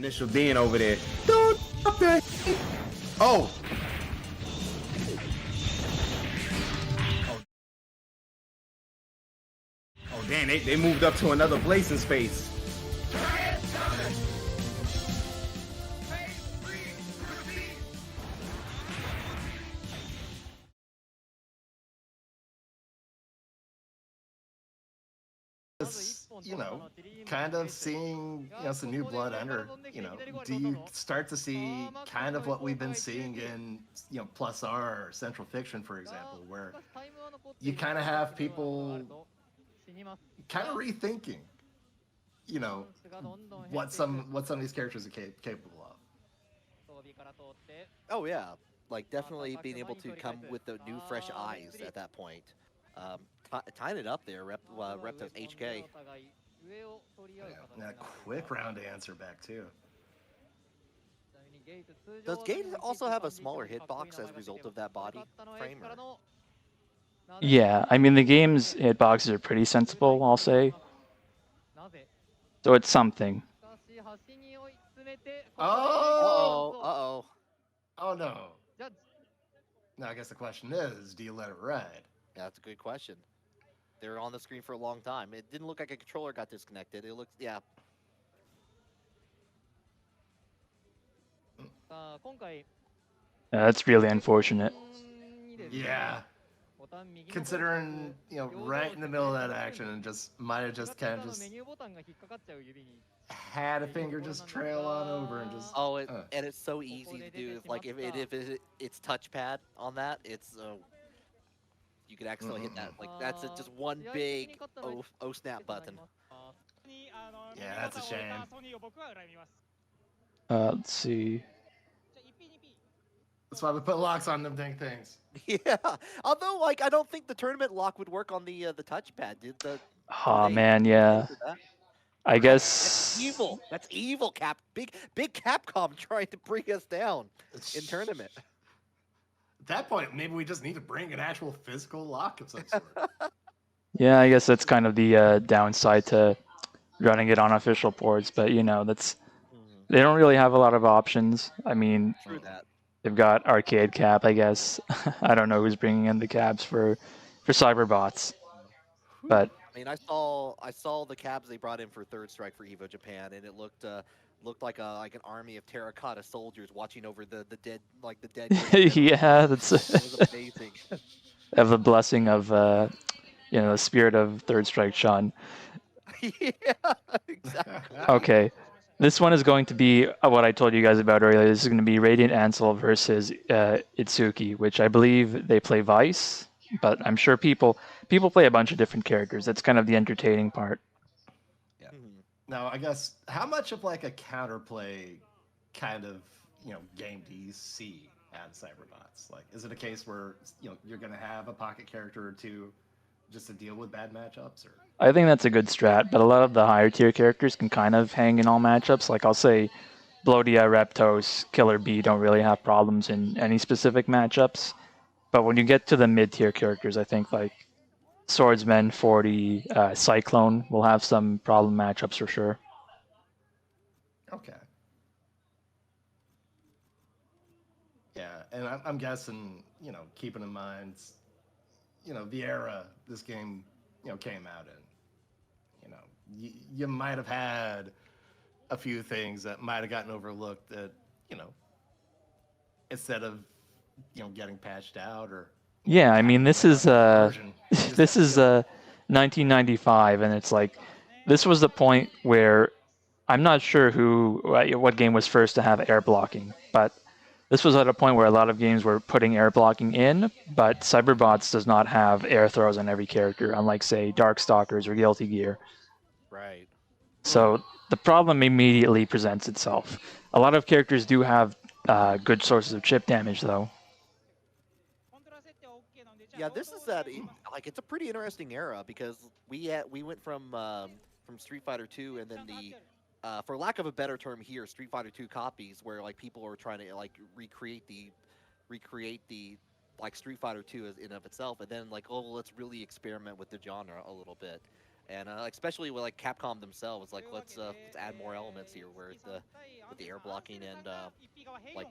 initial being over there. Don't stop that. Oh. Oh, damn, they moved up to another place in space. You know, kind of seeing, some new blood enter, do you start to see kind of what we've been seeing in, Plus R or Central Fiction, for example, where you kind of have people kind of rethinking, you know, what some of these characters are capable of. Oh yeah, like definitely being able to come with the new fresh eyes at that point. Tying it up there, Repto's HK. Yeah, a quick round answer back too. Does Gate also have a smaller hitbox as a result of that body frame? Or? Yeah, I mean the game's hitboxes are pretty sensible, I'll say. So it's something. Oh no. Now I guess the question is, do you let it ride? Yeah, that's a good question. They were on the screen for a long time. It didn't look like a controller got disconnected. It looked, yeah. That's really unfortunate. Yeah. Considering, right in the middle of that action and might have just kind of just had a finger just trail on over and just. Oh, and it's so easy to do. It's like if it's touchpad on that, it's you could accidentally hit that. Like that's just one big oh snap button. Yeah, that's a shame. Let's see. That's why we put locks on them dang things. Yeah, although like I don't think the tournament lock would work on the touchpad. Did the? Oh man, yeah. I guess that's evil. That's evil. Big Capcom trying to bring us down in tournament. At that point, maybe we just need to bring an actual physical lock of some sort. Yeah, I guess that's kind of the downside to running it on official ports, but that's they don't really have a lot of options. I mean, true that. They've got arcade cap, I guess. I don't know who's bringing in the caps for Cyberbots, but I mean, I saw the cabs they brought in for Third Strike for EVO Japan, and it looked like an army of terracotta soldiers watching over the dead yeah, that's it was amazing. Have the blessing of the spirit of Third Strike Sean. Yeah, exactly. Okay. This one is going to be what I told you guys about earlier. This is going to be Radiant Ansel versus Itsuki, which I believe they play Vice, but I'm sure people play a bunch of different characters. That's kind of the entertaining part. Yeah. Now, I guess, how much of like a counterplay kind of, game do you see at Cyberbots? Like, is it a case where, you're going to have a pocket character or two just to deal with bad matchups? Or I think that's a good strat, but a lot of the higher tier characters can kind of hang in all matchups. Like I'll say Blodia, Reptos, Killer B don't really have problems in any specific matchups. But when you get to the mid tier characters, I think like Swordsman, 40, Cyclone will have some problem matchups for sure. Okay. Yeah, and I'm guessing, keeping in mind, the era this game, came out in. You might have had a few things that might have gotten overlooked that, instead of, getting patched out or. Yeah, I mean this is 1995, and it's like this was the point where I'm not sure what game was first to have air blocking, but this was at a point where a lot of games were putting air blocking in, but Cyberbots does not have air throws on every character, unlike say Darkstalkers or Guilty Gear. Right. So the problem immediately presents itself. A lot of characters do have good sources of chip damage, though. Yeah, this is it's a pretty interesting era because we went from Street Fighter 2 and then for lack of a better term here, Street Fighter 2 copies where like people are trying to like recreate the like Street Fighter 2 in of itself, and then like let's really experiment with the genre a little bit. And especially with like Capcom themselves, like let's add more elements here, where with the air blocking and like.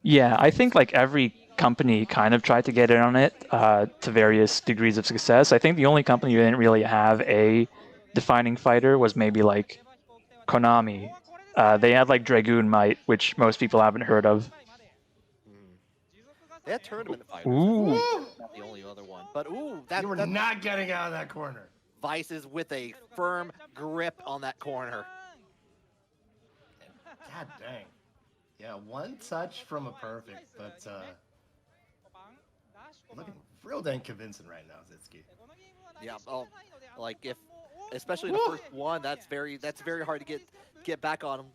Yeah, I think like every company kind of tried to get in on it to various degrees of success. I think the only company who didn't really have a defining fighter was maybe like Konami. They had like Dragoon Might, which most people haven't heard of. They had tournament fighters. Ooh. Not the only other one, but You that's were not getting out of that corner. Vices with a firm grip on that corner. God dang. Yeah, one touch from a perfect, but looking real dang convincing right now, Zitsky. Yeah, like especially in the first one, that's very hard to get back on him.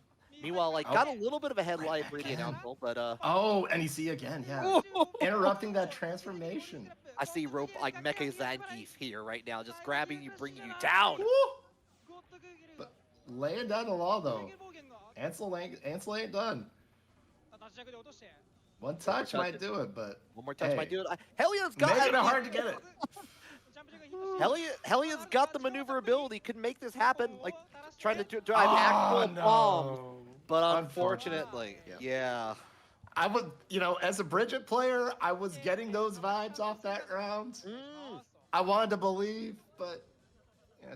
Meanwhile, like got a little bit of a headlight Radiant Council, but oh, and you see again, yeah, interrupting that transformation. I see rope like Mecha Zangief here right now, just grabbing you, bringing you down. But laying down the law though. Ansel ain't done. One touch might do it, but one more touch might do it. Helion's got making it hard to get it. Helion's got the maneuverability, could make this happen. Like trying to drive actual bombs, but unfortunately, yeah. I would, as a Bridget player, I was getting those vibes off that round. I wanted to believe, but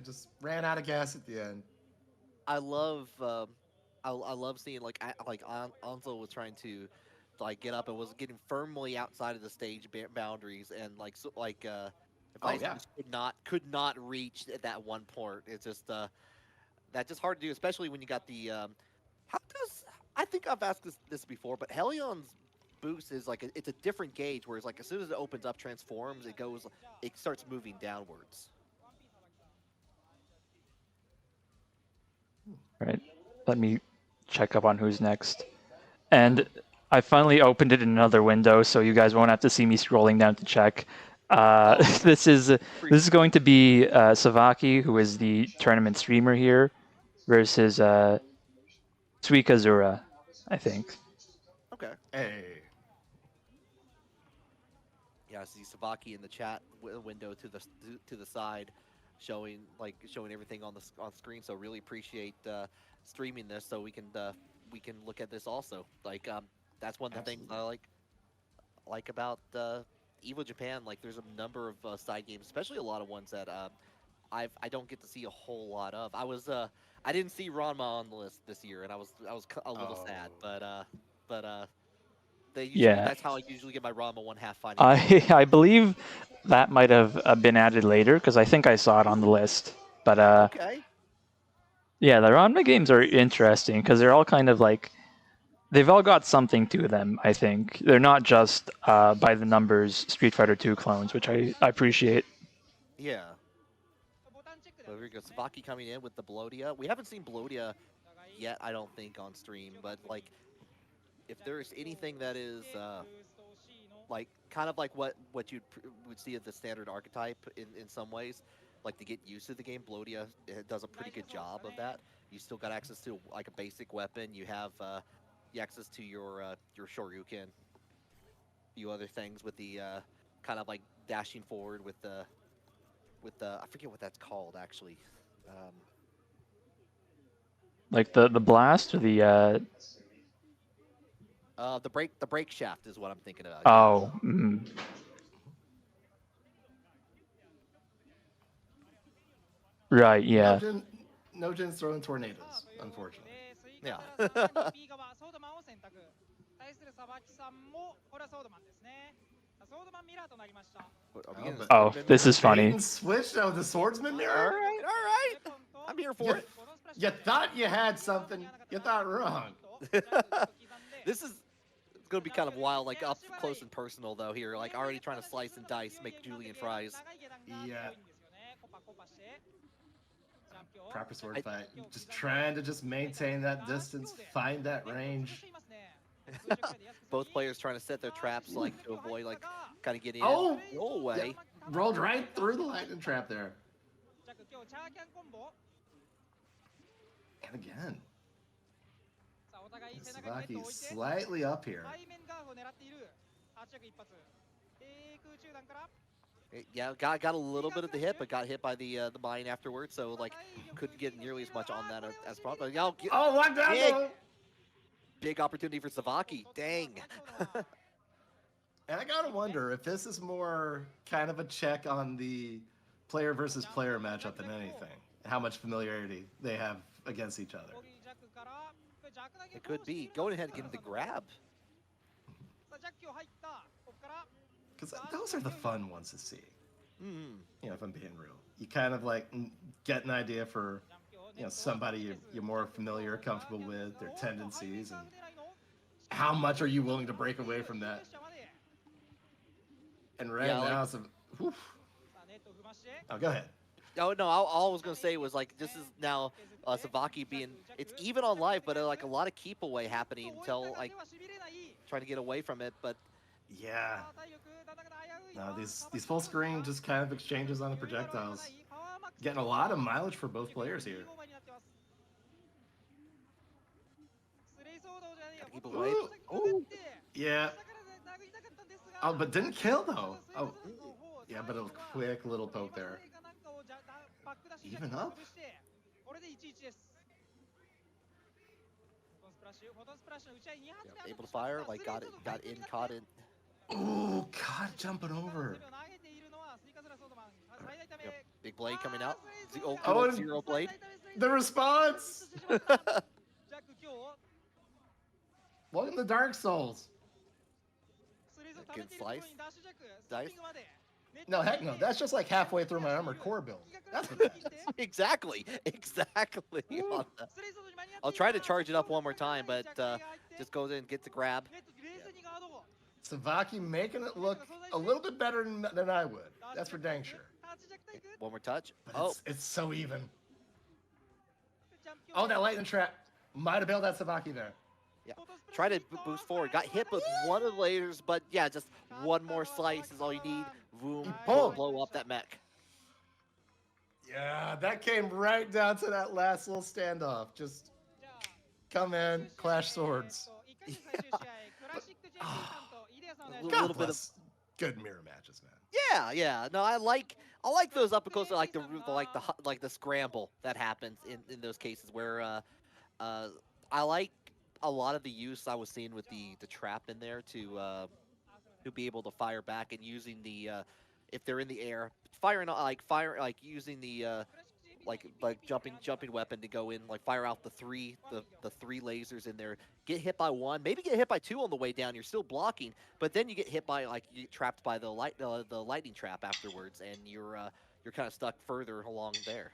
just ran out of gas at the end. I love seeing like Anzo was trying to get up and was getting firmly outside of the stage boundaries, and could not reach at that one port. It's just that's just hard to do, especially when you got the I think I've asked this before, but Helion's boost is it's a different gauge, whereas as soon as it opens up, transforms, it starts moving downwards. Right. Let me check up on who's next. And I finally opened it in another window, so you guys won't have to see me scrolling down to check. This is going to be Savaki, who is the tournament streamer here, versus Suikazura, I think. Okay. Hey. Yeah, I see Savaki in the chat window to the side, showing everything on screen. So really appreciate streaming this, so we can look at this also. That's one of the things I like about EVO Japan. There's a number of side games, especially a lot of ones that I don't get to see a whole lot of. I didn't see Ranma on the list this year, and I was a little sad, but that's how I usually get my Ranma 1/2 fighting. I believe that might have been added later, because I think I saw it on the list. But okay. Yeah, the Ranma games are interesting because they're all kind of they've all got something to them, I think. They're not just by the numbers Street Fighter 2 clones, which I appreciate. Yeah. So here we go. Savaki coming in with the Blodia. We haven't seen Blodia yet, I don't think, on stream, but if there's anything that is kind of what you would see as the standard archetype in some ways, to get used to the game, Blodia does a pretty good job of that. You still got access to a basic weapon. You have access to your Shoryuken, a few other things with the kind of dashing forward with the I forget what that's called actually. The blast or the break shaft is what I'm thinking about. Oh. Right, yeah. Nojin's throwing tornadoes, unfortunately. Yeah. Oh, this is funny. Switch to the swordsman mirror? All right. I'm here for it. You thought you had something. You thought wrong. This is going to be kind of wild, up close and personal, though, here. Already trying to slice and dice, make julienne fries. Yeah. Proper sword fight. Just trying to maintain that distance, find that range. Both players trying to set their traps, to avoid, kind of getting roll away. Yeah. Rolled right through the lightning trap there. And again. Savaki slightly up here. Yeah, got a little bit of the hit, but got hit by the mine afterwards. So like, couldn't get nearly as much on that as probably. But y'all get Oh, lockdown big, though. big opportunity for Savaki. Dang. And I gotta wonder if this is more kind of a check on the player versus player matchup than anything. How much familiarity they have against each other. It could be going ahead and getting the grab. Because those are the fun ones to see. Mm. You know, if I'm being real, you kind of like get an idea for, you know, somebody you're more familiar, comfortable with, their tendencies, and how much are you willing to break away from that. And right Yeah, now, like, oh, go ahead. oh no, all I was gonna say was like this is now Savaki being it's even on live, but like a lot of keep away happening until like trying to get away from it. But Yeah. No, these full screen just kind of exchanges on the projectiles. Getting a lot of mileage for both players here. gotta keep away. Ooh, ooh. Yeah. Oh, but didn't kill though. Oh, yeah, but a quick little poke there. Even up? Yeah, able to fire, like got in, caught in. Ooh, God, jumping over. Yep, big blade coming out. The old, Oh, old and- zero blade. The response. Welcome to Dark Souls. Good slice. Dice. No, heck no. That's just like halfway through my armored core build. That's what that is. Exactly. On the- I'll try to charge it up one more time, but just goes in, gets a grab. Savaki making it look a little bit better than I would. That's for dang sure. One more touch. But Oh, it's so even. Oh, that lightning trap might have bailed out Savaki there. yeah. Try to boost forward. Got hit with one of the lasers, but yeah, just one more slice is all you need. Boom, pulled. blow up that mech. Yeah, that came right down to that last little standoff. Just come in, clash swords. A God little bit of bless good mirror matches, man. yeah. No, I like those up close, like the scramble that happens in those cases where I like a lot of the use I was seeing with the trap in there to be able to fire back and using the if they're in the air, fire using the like jumping weapon to go in, like fire out the three lasers in there, get hit by one, maybe get hit by two on the way down, you're still blocking, but then you get hit by like you get trapped by the lightning trap afterwards, and you're kind of stuck further along there.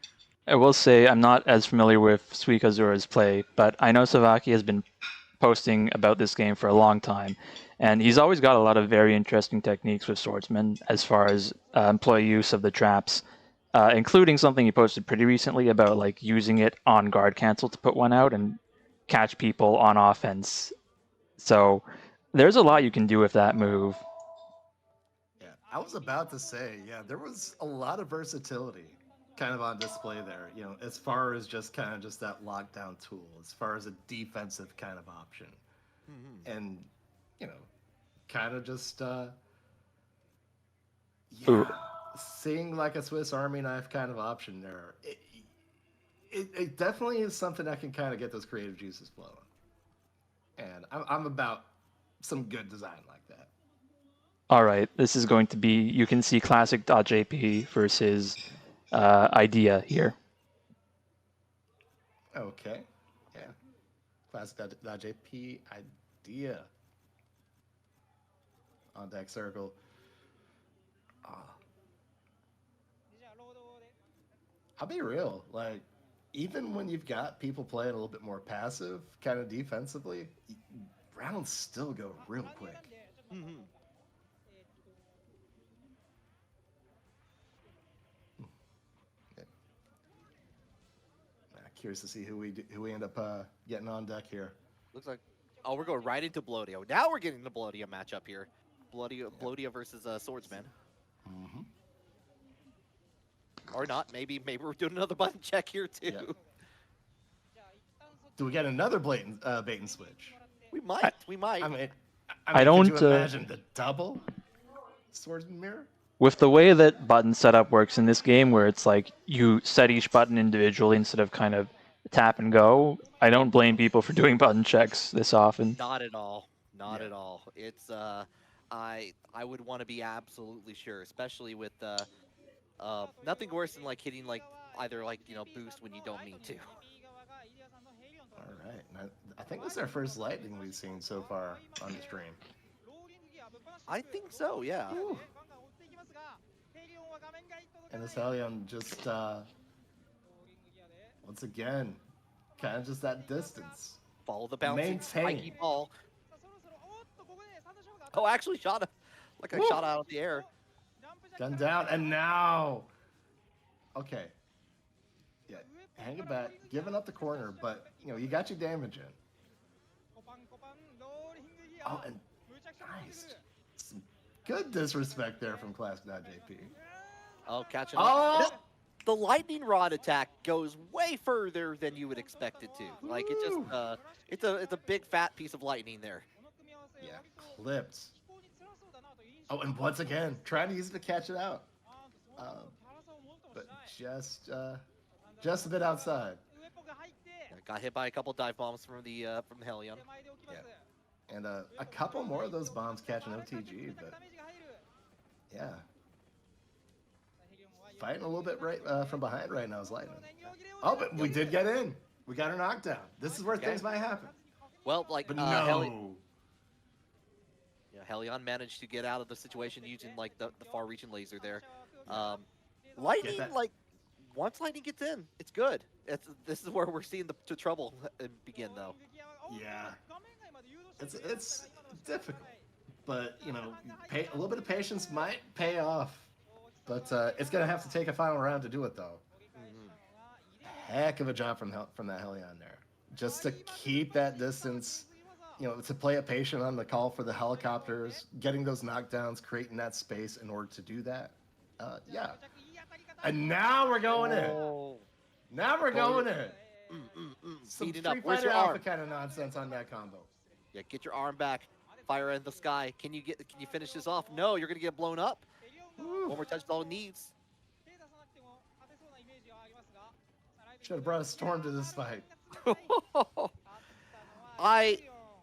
I will say I'm not as familiar with Suikazura's play, but I know Savaki has been posting about this game for a long time, and he's always got a lot of very interesting techniques with swordsmen as far as employee use of the traps, including something he posted pretty recently about like using it on guard cancel to put one out and catch people on offense. So there's a lot you can do with that move. Yeah, I was about to say, yeah, there was a lot of versatility kind of on display there, you know, as far as just kind of just that lockdown tool, as far as a defensive kind of option. Mm-hmm. And, you know, kind of just, Ooh. seeing like a Swiss Army knife kind of option there. It definitely is something that can kind of get those creative juices flowing. And I'm about some good design like that. All right, this is going to be, you can see classic.jp versus idea here. Okay, yeah. Classic.jp idea. On deck circle. I'll be real, like, even when you've got people playing a little bit more passive, kind of defensively, rounds still go real quick. Mm-hmm. Curious to see who we end up getting on deck here. Looks like, oh, we're going right into Blodio. Now we're getting the Blodio matchup here. Blodio versus Swordsman. Mm-hmm. Or not. Maybe we're doing another button check here too. Yeah. Do we get another bait and switch? We might. We might. I mean, I don't, could you imagine the double swordsman mirror? with the way that button setup works in this game, where it's like you set each button individually instead of kind of tap and go, I don't blame people for doing button checks this often. Not at all. Not Yeah. at all. It's I would want to be absolutely sure, especially with nothing worse than like hitting like either like boost when you don't mean to. All right. I think this is our first lightning we've seen so far on the stream. I think so. Yeah. Whew. And this Helion just once again, kind of just that distance. Follow the bouncing Maintain. spiky ball. Oh, actually shot like I Woo. shot out of the air. Gun down, and now. Okay. Yeah, hang it back, giving up the corner, but you got your damage in. Oh, and nice. Some good disrespect there from Classic.jp. Oh, catching up. Oh! The lightning rod attack goes way further than you would expect it to. Like it just Woo. it's a big fat piece of lightning there. Yeah, clipped. Oh, and once again, trying to use it to catch it out. But just a bit outside. Got hit by a couple dive bombs from the Helion. Yeah. And a couple more of those bombs catching OTG, but yeah. Fighting a little bit right from behind right now is Lightning. Oh, but we did get in. We got a knockdown. This is where things might happen. Well, like But Helion managed to get out of the situation using like the far-reaching laser there. Lightning, like once Lightning gets in, it's good. This is where we're seeing the trouble begin, though. Yeah. It's difficult, but a little bit of patience might pay off. But it's gonna have to take a final round to do it, though. Heck of a job from that Helion there, just to keep that distance. To play it patient on the call for the helicopters, getting those knockdowns, creating that space in order to do that. Yeah. And now we're going in. Now we're going in. Some Speeding up. Street Where's Fighter your Alpha arm? kind of nonsense on that combo. Yeah, get your arm back. Fire in the sky. Can you finish this off? No, you're gonna get blown up. One more touch is all it needs. Should have brought a storm to this fight.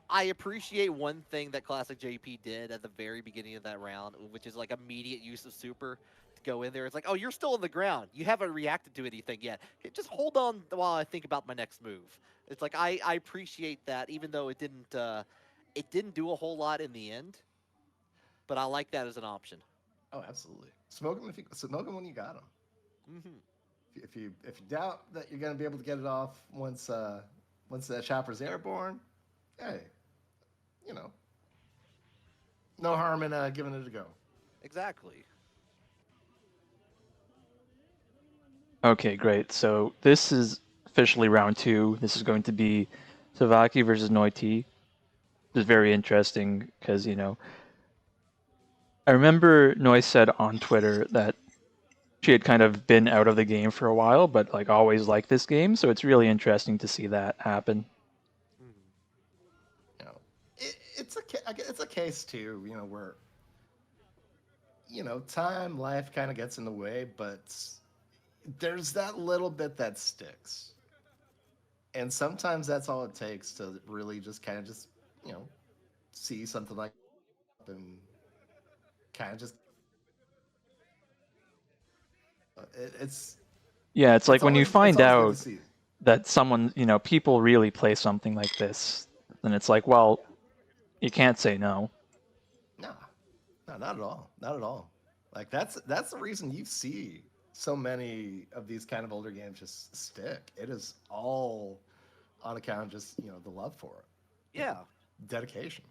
I appreciate one thing that Classic JP did at the very beginning of that round, which is like immediate use of super to go in there. It's like, oh, you're still on the ground. You haven't reacted to anything yet. Okay, just hold on while I think about my next move. It's like I appreciate that, even though it didn't do a whole lot in the end. But I like that as an option. Oh, absolutely. Smoke them when you got them. Mm-hmm. If you doubt that you're gonna be able to get it off once that chopper's airborne, hey, no harm in giving it a go. Exactly. Okay, great. So this is officially round 2. This is going to be Savaki versus Noiti. This is very interesting because, I remember Noi said on Twitter that she had kind of been out of the game for a while, but like always liked this game. So it's really interesting to see that happen. It's a case too, where time, life kind of gets in the way, but there's that little bit that sticks, and sometimes that's all it takes to really just kind of see something like and kind of just it's like when you find out good to see. that someone, people really play something like this, then it's like, well, you can't say no. No, not at all. Not at all. Like that's the reason you see so many of these kind of older games just stick. It is all on account of just the love for it. Yeah. Dedication.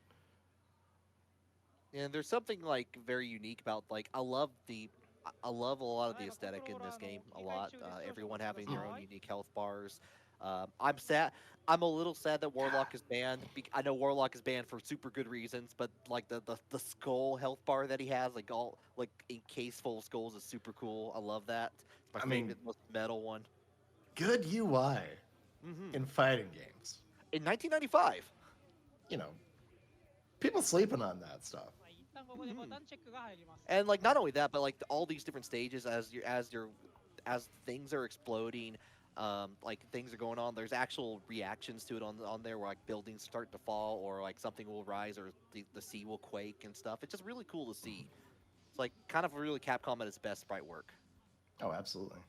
And there's something like very unique about like I love a lot of the aesthetic in this game a lot. Everyone having their own unique health bars. I'm a little sad that Warlock is banned. I know Warlock is banned for super good reasons, but like the skull health bar that he has, like a case full of skulls is super cool. I love that. It's my favorite, most metal one. Good UI in fighting games. In 1995. People sleeping on that stuff. And like not only that, but like all these different stages as things are exploding, like things are going on. There's actual reactions to it on there where like buildings start to fall or like something will rise or the sea will quake and stuff. It's just really cool to see. It's like kind of really Capcom at its best sprite work. Oh, absolutely.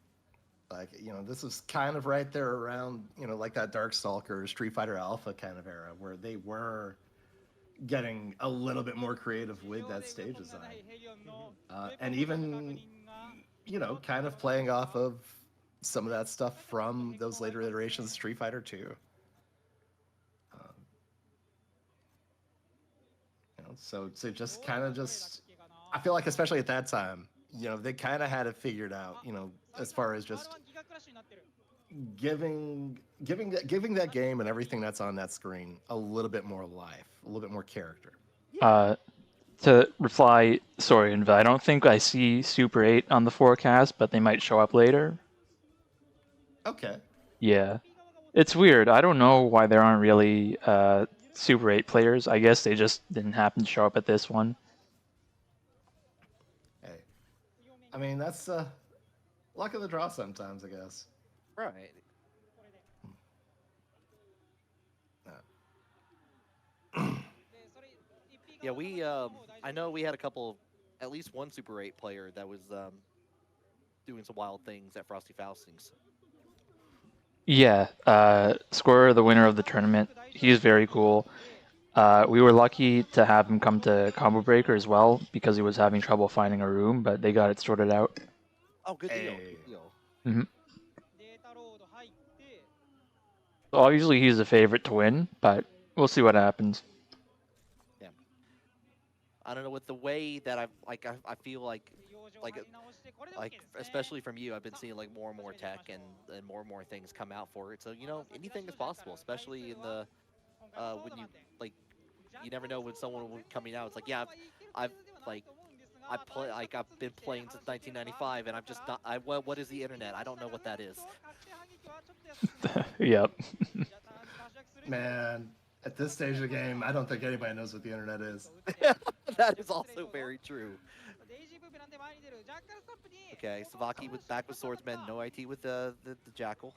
Like, this is kind of right there around, like that Darkstalker, Street Fighter Alpha kind of era where they were getting a little bit more creative with that stage design. And even, kind of playing off of some of that stuff from those later iterations of Street Fighter 2. So just kind of I feel like especially at that time, they kind of had it figured out, as far as just giving that game and everything that's on that screen a little bit more life, a little bit more character. To reply, sorry, Inva, I don't think I see Super 8 on the forecast, but they might show up later. Okay. Yeah. It's weird. I don't know why there aren't really Super 8 players. I guess they just didn't happen to show up at this one. Hey. I mean, that's luck of the draw sometimes, I guess. Right. Yeah, I know we had a couple, at least one Super 8 player that was doing some wild things at Frosty Faustings. Yeah, Scorer, the winner of the tournament, he's very cool. We were lucky to have him come to Combo Breaker as well because he was having trouble finding a room, but they got it sorted out. Oh, good deal. Hey. Good deal. Mm-hmm. Obviously, he's a favorite to win, but we'll see what happens. Yeah. I don't know, with the way that I feel like especially from you, I've been seeing like more and more tech and more things come out for it. So anything is possible, especially in the when you you never know when someone will be coming out. It's like, yeah, I've been playing since 1995 and I've just not what is the internet? I don't know what that is. Yep. Man, at this stage of the game, I don't think anybody knows what the internet is. That is also very true. Okay, Savaki back with Swordsman, no IT with the Jackal.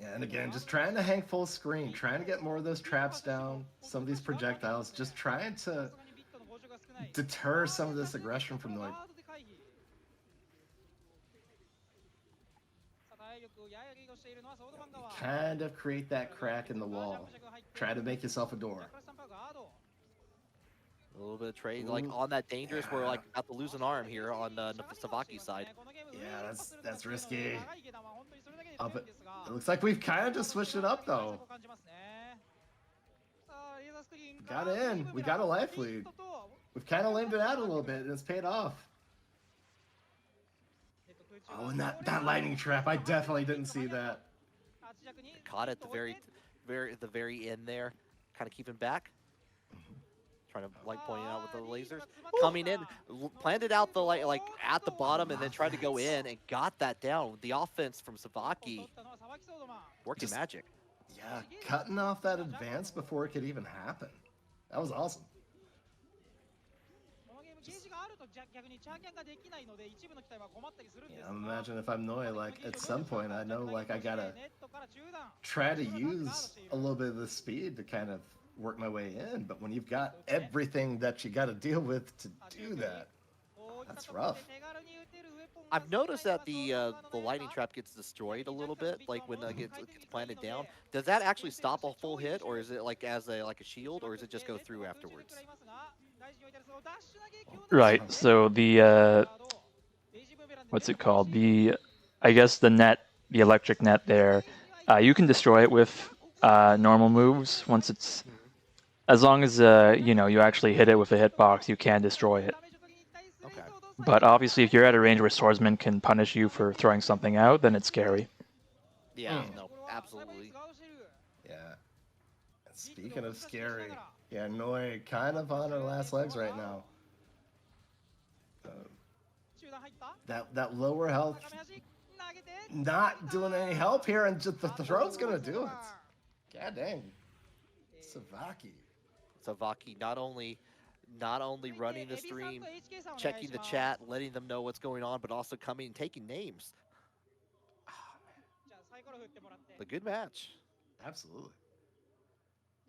Yeah, and again, just trying to hang full screen, trying to get more of those traps down, some of these projectiles, just trying to deter some of this aggression from Noid. Kind of create that crack in the wall. Try to make yourself a door. A little bit of trade, like on that dangerous, we're like about to lose an arm here on Savaki's side. Yeah, that's risky. But it looks like we've kind of just switched it up though. Got in. We got a life lead. We've kind of lamed it out a little bit, and it's paid off. Oh, and that lightning trap, I definitely didn't see that. Caught at the very end there, kind of keeping back. Trying to pointing out with the lasers, coming in, planted out the like at the bottom, and then tried to go in and got that down. The offense from Savaki working magic. Yeah, cutting off that advance before it could even happen. That was awesome. Yeah, imagine if I'm Noi, at some point I know I gotta try to use a little bit of the speed to kind of work my way in, but when you've got everything that you got to deal with to do that, that's rough. I've noticed that the lightning trap gets destroyed a little bit, when it gets planted down. Does that actually stop a full hit, or is it as a shield, or does it just go through afterwards? Right. So the what's it called? I guess the electric net there. You can destroy it with normal moves once it's. As long as you actually hit it with a hitbox, you can destroy it. Okay. But obviously, if you're at a range where swordsman can punish you for throwing something out, then it's scary. Yeah, no, absolutely. Yeah. And speaking of scary, yeah, Noi kind of on her last legs right now. That lower health, not doing any help here, and just the throat's gonna do it. God dang. Savaki Savaki not only not only running the stream, checking the chat, letting them know what's going on, but also coming and taking names. A good match. Absolutely.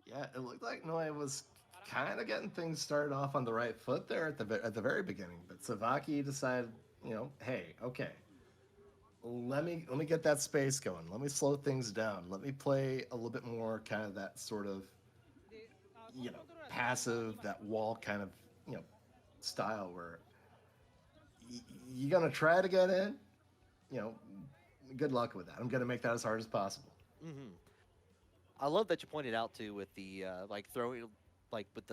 Yeah, it looked like Noi was kind of getting things started off on the right foot there at the very beginning, but Savaki decided, hey, okay, let me get that space going. Let me slow things down. Let me play a little bit more kind of that sort of passive, that wall kind of style where you're gonna try to get in. Good luck with that. I'm gonna make that as hard as possible. Mm-hmm. I love that you pointed out too with the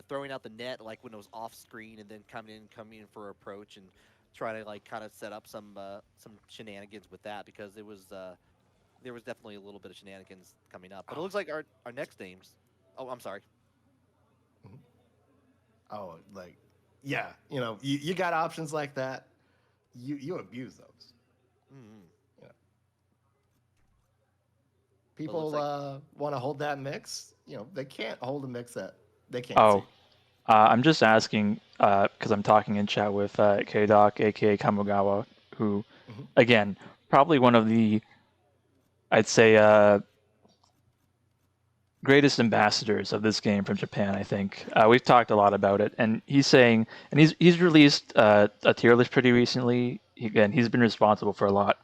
throwing out the net, like when it was off screen, and then coming in for approach and try to kind of set up some shenanigans with that, because there was definitely a little bit of shenanigans coming up. But it looks like our next names. Oh, I'm sorry. Oh, yeah, you got options like that. You abuse those. Mm-hmm. People want to hold that mix. They can't hold a mix that they can't Oh, see. I'm just asking because I'm talking in chat with K-Doc, aka Kamogawa, who, again, probably one of the, I'd say, greatest ambassadors of this game from Japan. I think we've talked a lot about it, and he's saying, and he's released a tier list pretty recently. Again, he's been responsible for a lot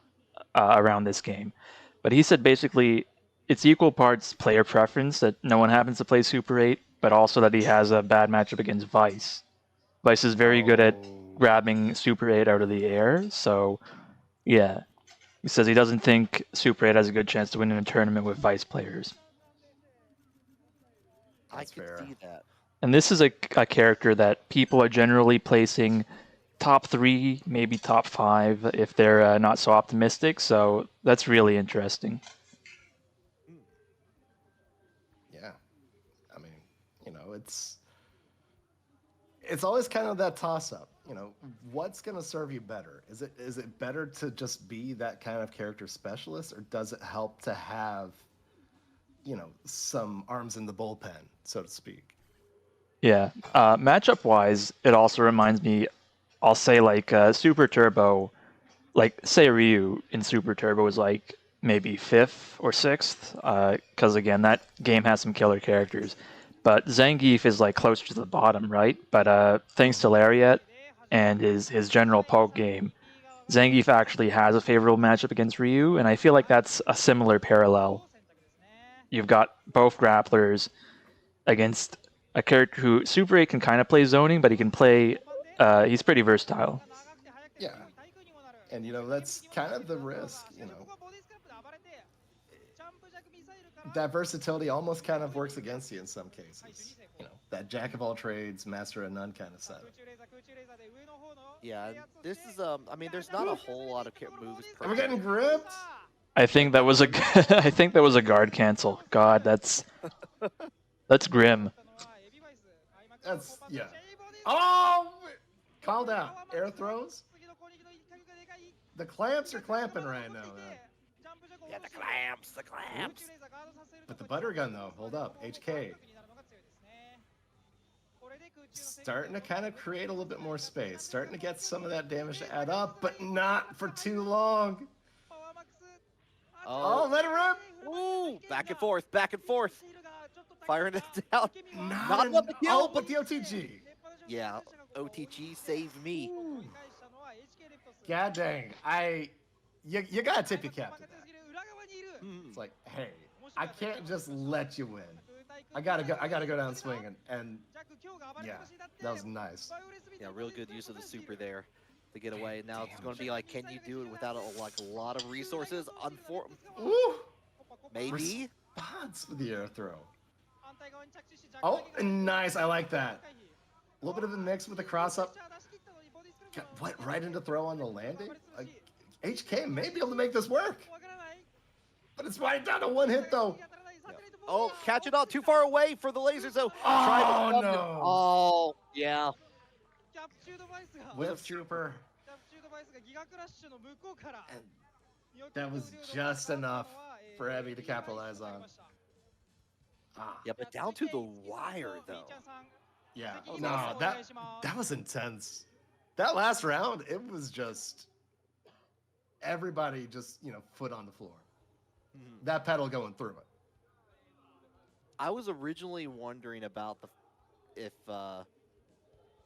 around this game, but he said basically it's equal parts player preference that no one happens to play Super 8, but also that he has a bad matchup against Vice. Vice is very good at grabbing Super 8 out of the air, so yeah. He says he doesn't think Super 8 has a good chance to win in a tournament with Vice players. I could see that. And this is a character that people are generally placing top 3, maybe top 5 if they're not so optimistic, so that's really interesting. Yeah. I mean, it's always kind of that toss-up. What's going to serve you better? Is it better to just be that kind of character specialist, or does it help to have, some arms in the bullpen, so to speak? Yeah. Matchup-wise, it also reminds me, I'll say Super Turbo, say Ryu in Super Turbo was maybe 5th or 6th, because again, that game has some killer characters. But Zangief is closer to the bottom, right? But thanks to Lariat and his general poke game, Zangief actually has a favorable matchup against Ryu, and I feel like that's a similar parallel. You've got both grapplers against a character who Super 8 can kind of play zoning, but he can play. He's pretty versatile. Yeah, and that's kind of the risk. That versatility almost kind of works against you in some cases. That jack of all trades, master of none kind of setup. Yeah, this is I mean, there's not a whole lot of moves. Are we getting gripped? I think that was a guard cancel. God, that's grim. Yeah. Oh, calm down. Air throws. The clamps are clamping right now. Yeah, the clamps. But the butter gun though, hold up, HK. Starting to kind of create a little bit more space, starting to get some of that damage to add up, but not for too long. Oh, let it rip! Ooh, back and forth. Firing it down. Not enough to kill, but the OTG. Yeah, OTG saved me. Ooh. God dang, you gotta tip your cap to that. It's like, hey, I can't just let you win. I gotta go down swinging, and yeah, that was nice. Yeah, real good use of the super there to get away. Now it's going to be can you do it without a lot of resources? Ooh. Maybe. Response with the air throw. Oh, nice. I like that. A little bit of a mix with the cross up. What? Right into throw on the landing? HK may be able to make this work. But it's right down to one hit, though. Yeah. Oh, catch it all. Too far away for the laser, so oh, no. Oh, yeah. Whip Trooper. And that was just enough for Abby to capitalize on. Yeah, but down to the wire, though. Yeah, was no, awesome. that was intense. That last round, it was just everybody just foot on the floor. Mhm. That pedal going through it. I was originally wondering about if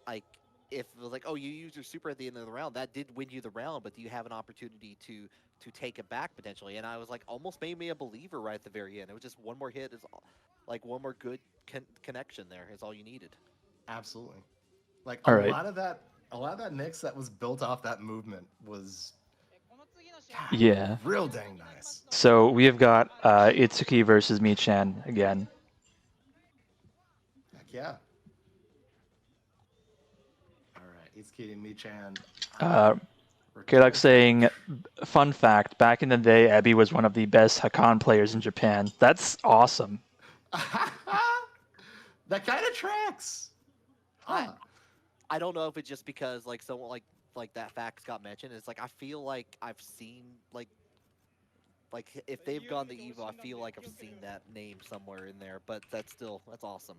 like if it was like, oh, you use your super at the end of the round, that did win you the round, but do you have an opportunity to take it back potentially? And I was like, almost made me a believer right at the very end. It was just one more hit, is like one more good connection there is all you needed. Absolutely. Like All right. a lot of that mix that was built off that movement was God, Yeah. real dang nice. So we have got Itsuki versus Michan again. Heck yeah. All right, Itsuki and Michan. Uh, Return Kalak to- saying, fun fact, back in the day, Abby was one of the best Hakan players in Japan. That's awesome. That kind of tracks. Huh. I don't know if it's just because like someone like that facts got mentioned. It's like I feel like I've seen like if they've gone to EVO, I feel like I've seen that name somewhere in there. But that's awesome.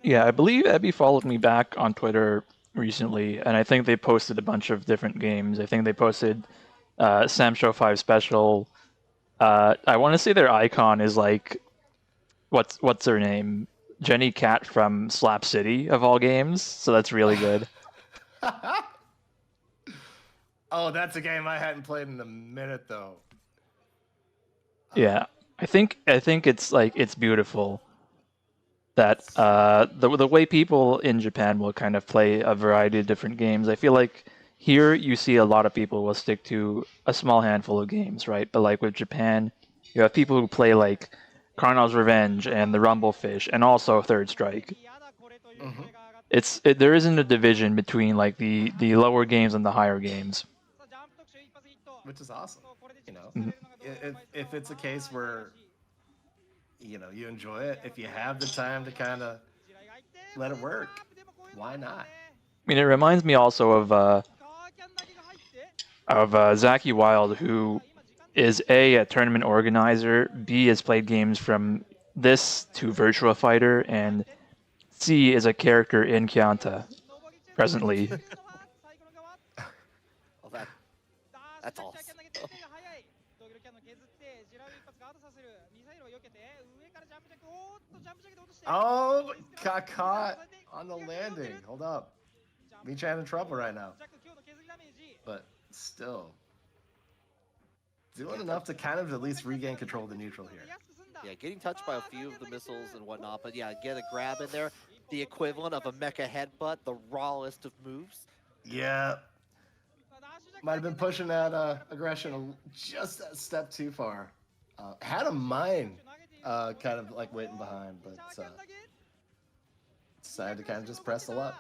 Yeah, I believe Abby followed me back on Twitter recently, and I think they posted a bunch of different games. I think they posted Sam Show 5 Special. I want to say their icon is like, what's her name? Jenny Cat from Slap City, of all games. So that's really good. Oh, that's a game I hadn't played in a minute though. Yeah, I think it's beautiful that the way people in Japan will kind of play a variety of different games. I feel like here you see a lot of people will stick to a small handful of games, right? But like with Japan, you have people who play like Carnal's Revenge and the Rumblefish and also Third Strike. Mhm. There isn't a division between like the lower games and the higher games. Which is awesome. You know, Mhm. if it's a case where you enjoy it, if you have the time to kind of let it work, why not? I mean, it reminds me also of Zaki Wild, who is a tournament organizer, B has played games from this to Virtua Fighter, and C is a character in Kianta presently. Oh, that's awesome. Oh, got caught on the landing. Hold up. Michan in trouble right now. But still, doing enough to kind of at least regain control of the neutral here. Yeah, getting touched by a few of the missiles and whatnot, but yeah, get a grab in there. The equivalent of a mecha headbutt, the rawest of moves. Yeah, might have been pushing that aggression just a step too far. Had a mine kind of like waiting behind, but decided to kind of just press the luck.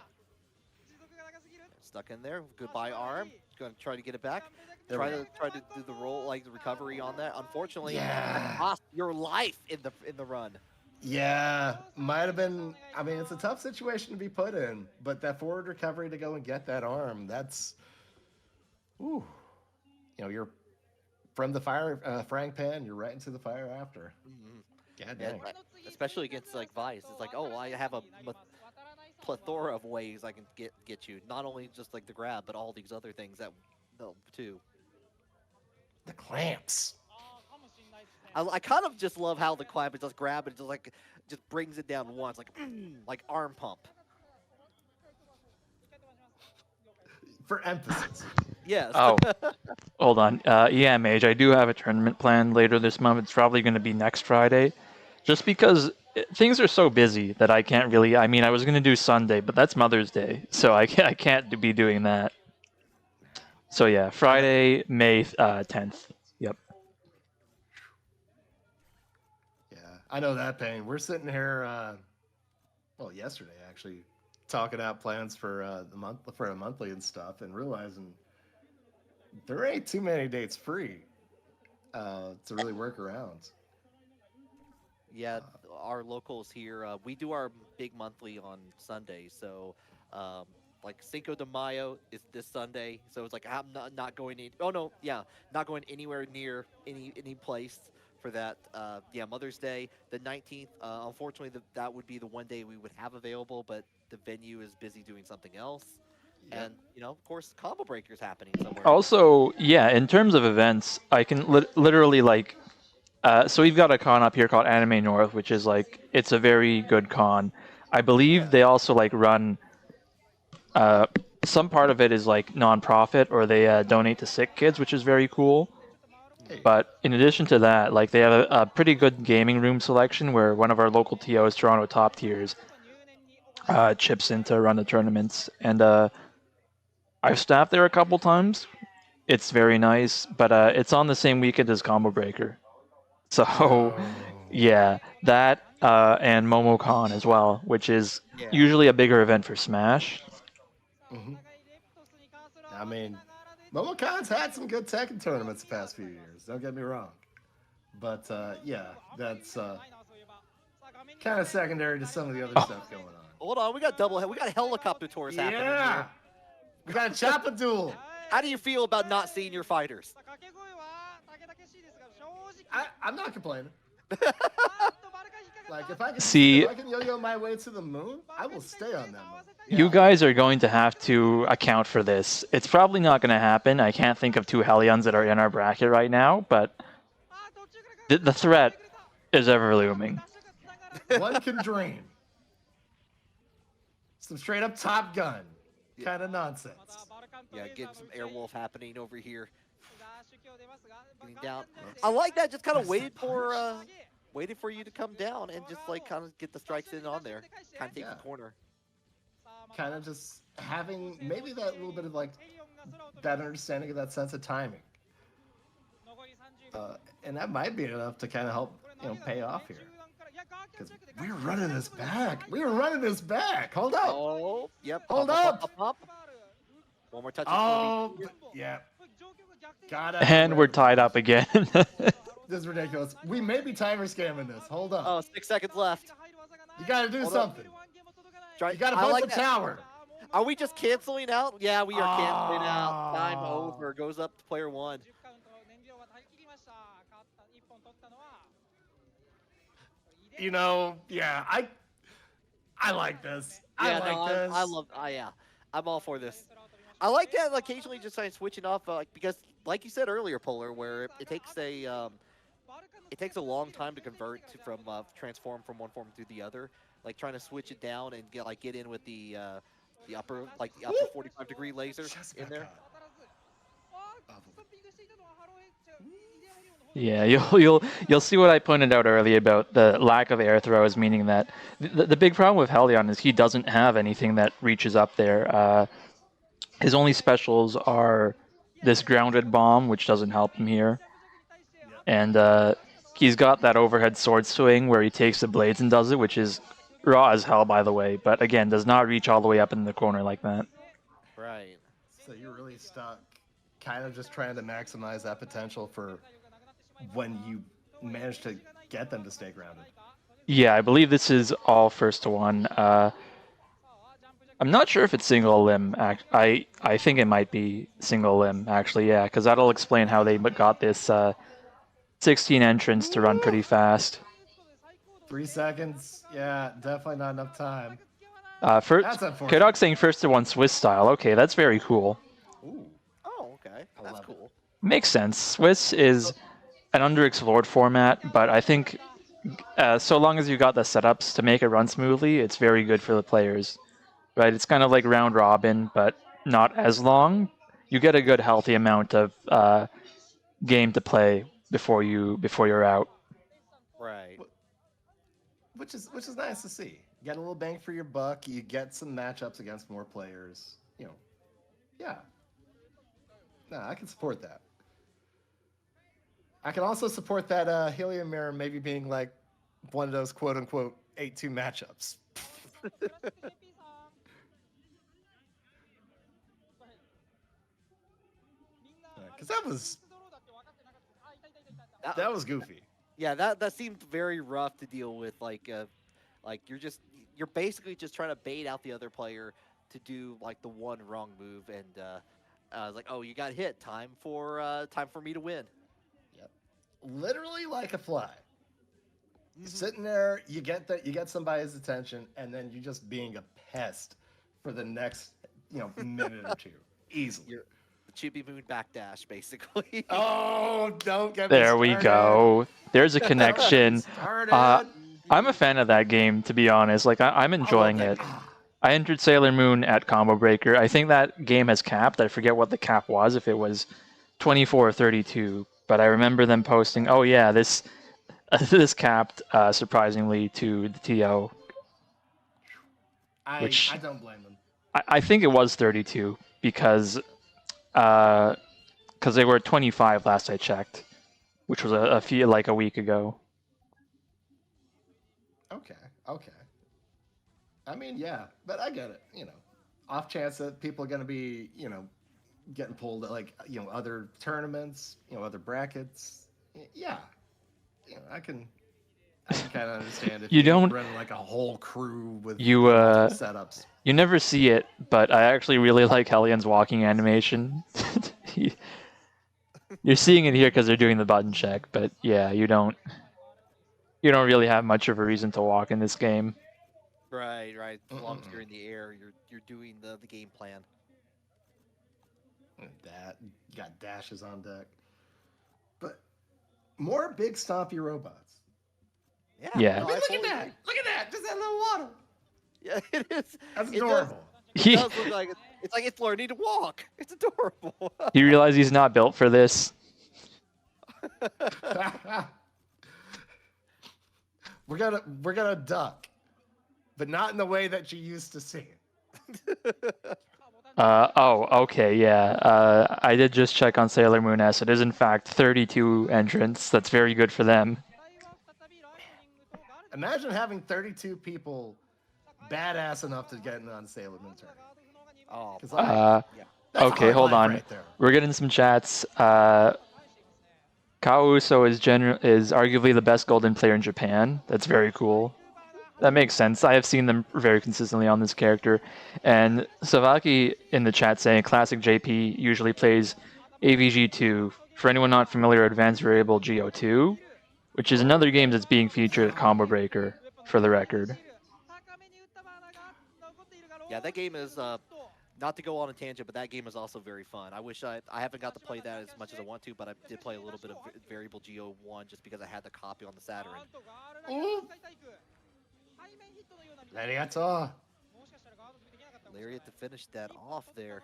Stuck in there. Goodbye arm. Going to try to get it back. There Try we to do the roll, like the recovery on that. Unfortunately, Yeah. that cost your life in the run. Yeah, might have been. I mean, it's a tough situation to be put in, but that forward recovery to go and get that arm, that's, ooh, you're from the frying pan, you're right into the fire after. God Yeah, dang. especially against like Vice, it's like, oh, I have a plethora of ways I can get you. Not only just like the grab, but all these other things that help too. The clamps. I kind of just love how the clamp just grab it, just brings it down once, like arm pump. For emphasis. Yes. Oh, hold on. EMH, I do have a tournament planned later this month. It's probably going to be next Friday. Just because things are so busy that I can't really. I mean, I was going to do Sunday, but that's Mother's Day, so I can't be doing that. So yeah, Friday, May 10th. Yep. Yeah, I know that pain. We're sitting here, well, yesterday actually, talking out plans for the month for a monthly and stuff, and realizing there ain't too many dates free to really work around. Yeah, our locals here, we do our big monthly on Sunday. So, like Cinco de Mayo is this Sunday. So it's like I'm not going in. Oh no, yeah, not going anywhere near any place for that. Yeah, Mother's Day, the 19th. Unfortunately, that would be the one day we would have available, but the venue is busy doing something else. Yep. And, you know, of course, Combo Breaker's happening somewhere. Also, yeah, in terms of events, I can literally like. So we've got a con up here called Anime North, which is like it's a very good con. I believe they also like run. Some part of it is like non-profit, or they donate to sick kids, which is very cool. Hey, But in addition to that, like they have a pretty good gaming room selection where one of our local TOs, Toronto Top Tiers, chips in to run the tournaments, and I've staffed there a couple times. It's very nice, but it's on the same weekend as Combo Breaker. So, no. yeah, that and MomoCon as well, which is Yeah. usually a bigger event for Smash. Mhm. I mean, MomoCon's had some good Tekken tournaments the past few years. Don't get me wrong, but yeah, that's kind of secondary to some of the other stuff going on. Hold on, we got helicopter tours happening Yeah, here. we got a Choppa duel. How do you feel about not seeing your fighters? I'm not complaining. Like if I See- can yo-yo my way to the moon, I will stay on that moon. You guys are going to have to account for this. It's probably not going to happen. I can't think of two Hellions that are in our bracket right now, but the threat is ever looming. One can dream. Some straight up Top Gun kind of nonsense. Yeah, getting some Airwolf happening over here. Getting down. I like that. Just kind of waited for you to come down and just like kind of get the strikes in on there. Kind of take the corner. Kind of just having maybe that little bit of like that understanding of that sense of timing. And that might be enough to kind of help, pay off here. Because we're running this back. We're running this back. Hold up. Oh, yep. Hold Pop, up. pop. One more touch. Oh, yeah. Got it. And we're tied up again. This is ridiculous. We may be timer scamming this. Hold up. Oh, 6 seconds left. You got to do Hold up. something. Try, You got to I bust like the that. tower. Are we just canceling out? Yeah, we are canceling out. Time Oh. over. Goes up to player one. Yeah, I like this. Yeah, I like this. I love. Yeah, I'm all for this. I like that. Occasionally, just like switching off, because, like you said earlier, Polar, where it takes a long time to convert from transform from one form to the other. Like trying to switch it down and get in with the upper 45-degree laser in there. Yeah, you'll see what I pointed out earlier about the lack of air throws, meaning that the big problem with Helion is he doesn't have anything that reaches up there. His only specials are this grounded bomb, which doesn't help him here, and he's got that overhead sword swing where he takes the blades and does it, which is raw as hell, by the way, but again, does not reach all the way up in the corner like that. Right. So you're really stuck, kind of just trying to maximize that potential for when you manage to get them to stay grounded. Yeah, I believe this is all first to one. I'm not sure if it's single limb. I think it might be single limb, actually, yeah, because that'll explain how they got this 16 entrants to run pretty fast. 3 seconds. Yeah, definitely not enough time. First, That's unfortunate. K-Dog saying first to one Swiss style. Okay, that's very cool. Ooh. Oh, okay. That's love it. cool. Makes sense. Swiss is an underexplored format, but I think so long as you got the setups to make it run smoothly, it's very good for the players. Right? It's kind of like round robin, but not as long. You get a good healthy amount of game to play before you're out. Right. Which is nice to see. You get a little bang for your buck. You get some matchups against more players. Yeah. No, I can support that. I can also support that Helium Mirror maybe being like one of those quote unquote 8-2 matchups. Because that was goofy. Yeah, that seemed very rough to deal with. Like you're basically just trying to bait out the other player to do like the one wrong move, and like, oh, you got hit. Time for me to win. Yep. literally like a fly. Sitting there, you get somebody's attention, and then you're just being a pest for the next minute or two, easily. You're the Chibi Moon backdash, basically. Oh, don't get me There started. we go. There's a connection. Started. I'm a fan of that game, to be honest. Like I'm enjoying I love it. that game. I entered Sailor Moon at Combo Breaker. I think that game has capped. I forget what the cap was, if it was 24 or 32. But I remember them posting, "Oh yeah, this capped surprisingly to the TO." I don't blame them. I think it was 32 because they were 25 last I checked, which was a week ago. Okay. I mean, yeah, but I get it. Off chance that people are going to be, getting pulled at other tournaments, other brackets. Yeah, I can kind of understand if You don't run like a whole crew with you setups. You never see it, but I actually really like Hellian's walking animation. You're seeing it here because they're doing the button check, but yeah, you don't really have much of a reason to walk in this game. Right. As long as you're in the air, you're doing the game plan. That you got dashes on deck, but more big stompy robots. Yeah. No, I mean, look at that! Look at that! Just that little waddle. Yeah, it is. That's It adorable. does look like it's learning to walk. It's adorable. You realize he's not built for this? We're gonna duck, but not in the way that you used to see it. Okay, yeah. I did just check on Sailor Moon S. It is in fact 32 entrants. That's very good for them. Imagine having 32 people badass enough to get in on Sailor Moon tournament. Oh, 'Cause, yeah. that's Okay, hard hold life on. right there. We're getting some chats. Kao Uso is arguably the best Golden player in Japan. That's very cool. That makes sense. I have seen them very consistently on this character. And Savaki in the chat saying classic JP usually plays AVG2. For anyone not familiar, Advanced Variable GO2, which is another game that's being featured at Combo Breaker, for the record. Yeah, that game is not to go on a tangent, but that game is also very fun. I wish I haven't got to play that as much as I want to, but I did play a little bit of Variable GO1 just because I had the copy on the Saturn. Arigato. Lariat to finish that off there.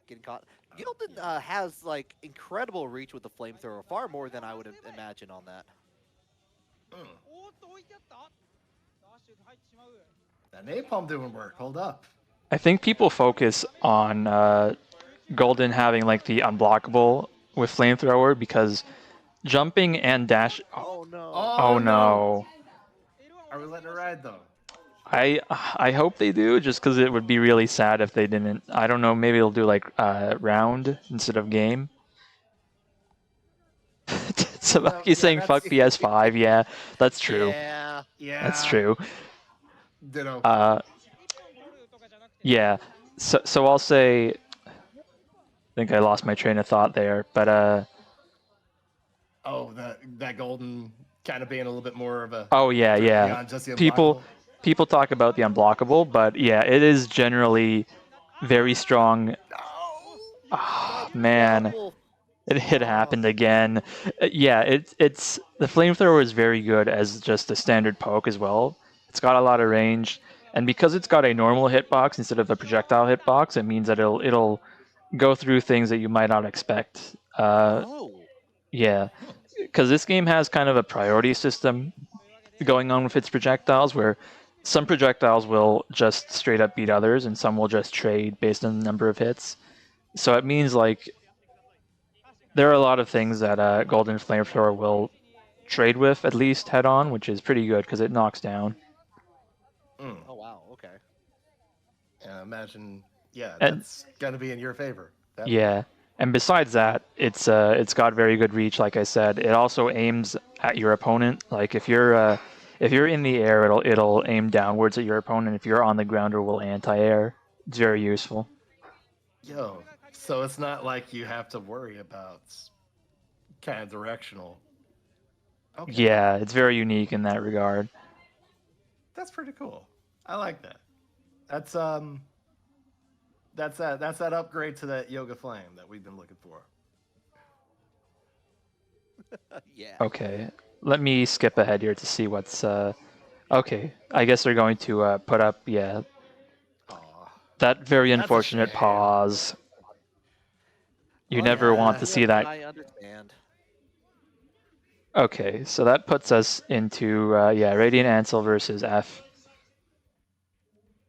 Getting caught. Gildan has like incredible reach with the flamethrower, far more than I would imagine on that. That napalm doing work. Hold up. I think people focus on Golden having like the unblockable with flamethrower because jumping and dash. Oh no! Oh no! Are we letting it ride though? I hope they do, just because it would be really sad if they didn't. I don't know. Maybe they'll do like round instead of game. Sabaki's saying fuck PS5. Yeah, that's true. Yeah. That's true. Ditto. Yeah. So I'll say. I think I lost my train of thought there, but Oh, that Golden kind of being a little bit more of a. Oh yeah. beyond just the People talk about the unblockable, but yeah, it is generally very strong. Oh, man, it happened again. Yeah, it's the flamethrower is very good as just a standard poke as well. It's got a lot of range, and because it's got a normal hitbox instead of a projectile hitbox, it means that it'll go through things that you might not expect. Yeah, because this game has kind of a priority system going on with its projectiles, where some projectiles will just straight up beat others, and some will just trade based on the number of hits. So it means like there are a lot of things that Golden Flamethrower will trade with at least head on, which is pretty good because it knocks down. Oh wow, okay. Yeah, imagine. Yeah, that's gonna be in your favor. Yeah, and besides that, it's got very good reach. Like I said, it also aims at your opponent. Like if you're in the air, it'll aim downwards at your opponent. If you're on the ground, it will anti-air. It's very useful. Yo, so it's not like you have to worry about kind of directional. Okay, Yeah, it's very unique in that regard. that's pretty cool. I like that. That's that's that upgrade to that Yoga Flame that we've been looking for. Yeah. Okay, let me skip ahead here to see what's. Okay, I guess they're going to put up, yeah, Aw, that very that's a unfortunate shame. pause. You never want Yeah, to see that. I understand. Okay, so that puts us into, yeah, Radiant Ansel versus F.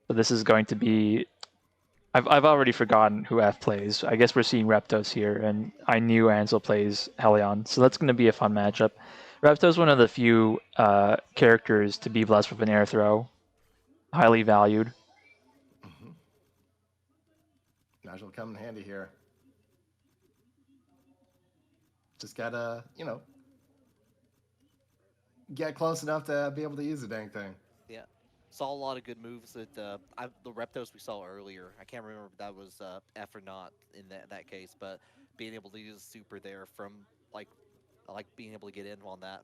So this is going to be. I've already forgotten who F plays. I guess we're seeing Reptos here, and I knew Ansel plays Helion, so that's going to be a fun matchup. Reptos one of the few characters to be blessed with an air throw, highly valued. mm-hmm. Nigel come in handy here. Just gotta, get close enough to be able to use the dang thing. Yeah. Saw a lot of good moves that the Reptos we saw earlier. I can't remember if that was F or not in that case, but being able to use super there from like being able to get in on that.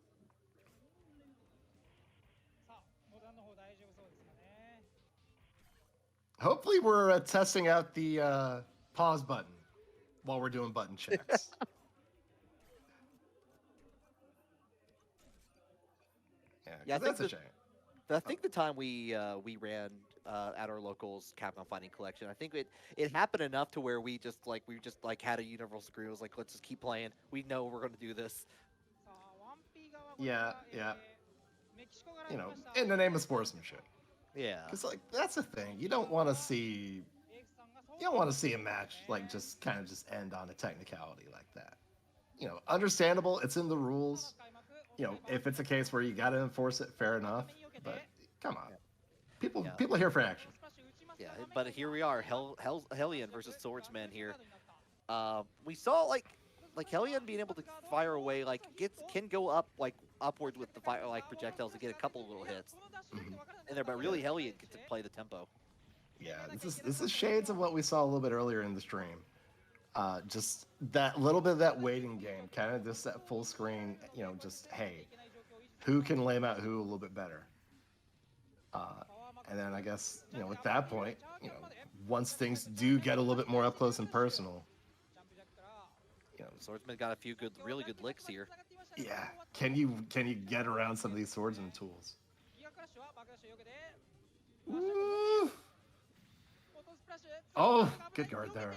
Hopefully, we're testing out the pause button while we're doing button checks. Yeah, I That's think a shame. I think the time we ran at our locals Capcom Fighting Collection, I think it happened enough to where we just had a universal agreement. It was like, let's just keep playing. We know we're going to do this. Yeah, yeah. In the name of sportsmanship. Yeah. Because like that's the thing. You don't want to see. You don't want to see a match like just kind of just end on a technicality like that. Understandable. It's in the rules. If it's a case where you got to enforce it, fair enough. But come on, people are here for action. Yeah, but here we are, Hellion versus Swordsman here. We saw like Hellion being able to fire away, can go up upwards with the fire projectiles to get a couple little hits Mhm. in there, but really Hellion gets to play the tempo. Yeah, this is shades of what we saw a little bit earlier in the stream. Just that little bit of that waiting game, kind of just that full screen. Just hey, who can lay out who a little bit better. And then I guess at that point, once things do get a little bit more up close and personal, Swordsman got a few really good licks here. yeah, can you get around some of these swordsman tools? Ooh. Oh, good guard there.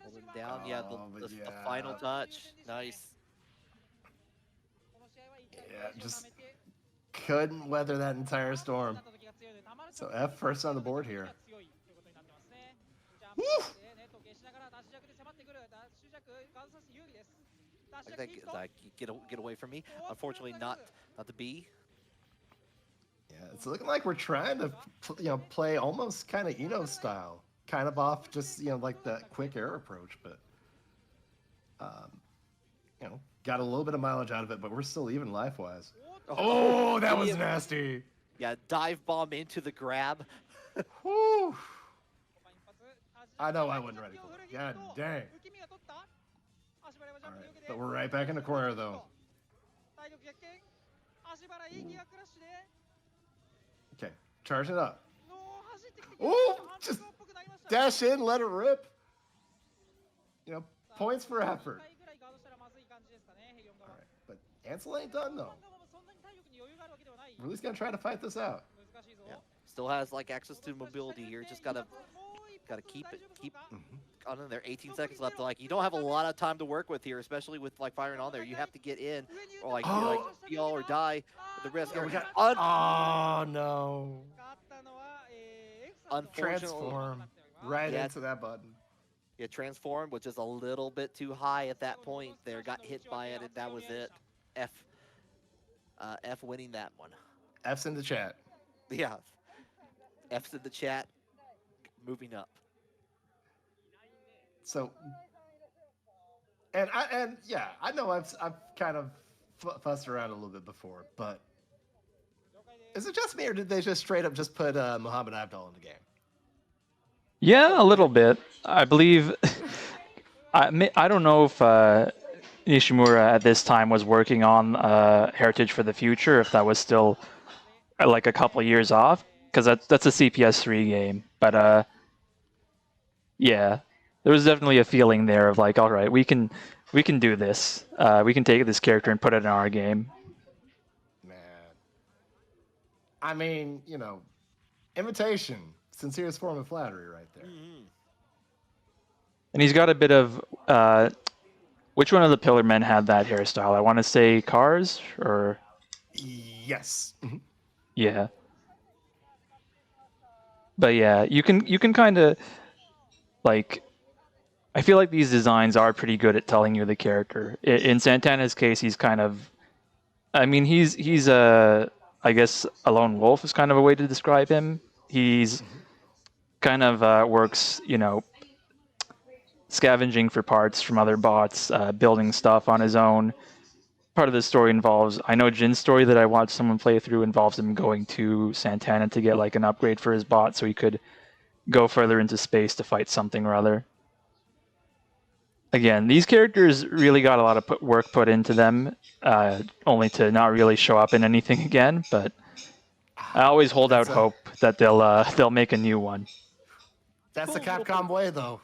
Holding down, yeah, the Yeah. final touch, nice. Yeah, just couldn't weather that entire storm. So F first on the board here. Woo! I think get away from me. Unfortunately, not the B. Yeah, it's looking like we're trying to, play almost kind of style, kind of off just like that quick air approach, but got a little bit of mileage out of it, but we're still even life wise. Oh, that was nasty. Yeah, dive bomb into the grab. Whew. I know I wasn't ready for it. God dang. All right, but we're right back in the corner though. Okay, charge it up. Oh, just dash in, let it rip. Points for effort. All right, but Ansel ain't done though. Really gonna try to fight this out. Yeah. Still has access to mobility here. Just gotta keep on in there. 18 seconds left. You don't have a lot of time to work with here, especially with firing on there. You have to get in or steal or die with the risk. Yeah, we got. Oh no! Unfortunately, Transform right into that button. Yeah, transform, which is a little bit too high at that point. There, got hit by it, and that was it. F winning that one. F's in the chat. Yeah, F's in the chat. Moving up. So, and yeah, I know I've kind of fussed around a little bit before, but Is it just me, or did they just straight up just put Muhammad Abdul in the game? Yeah, a little bit. I believe. I don't know if Nishimura at this time was working on Heritage for the Future, if that was still like a couple years off, because that's a CPS3 game. But yeah, there was definitely a feeling there of like, all right, we can do this. We can take this character and put it in our game. Man, I mean, you know, imitation, sincerest form of flattery, right there. And he's got a bit of which one of the Pillar Men had that hairstyle? I want to say Cars or Yes. yeah. But yeah, you can kind of like. I feel like these designs are pretty good at telling you the character. In Santana's case, he's kind of. I mean, he's a. I guess a lone wolf is kind of a way to describe him. He's kind of works, you know, scavenging for parts from other bots, building stuff on his own. Part of the story involves, I know Jin's story that I watched someone play through involves him going to Santana to get like an upgrade for his bot so he could go further into space to fight something or other. Again, these characters really got a lot of work put into them, only to not really show up in anything again, but I always hold out hope that they'll make a new one. That's the Capcom way, though.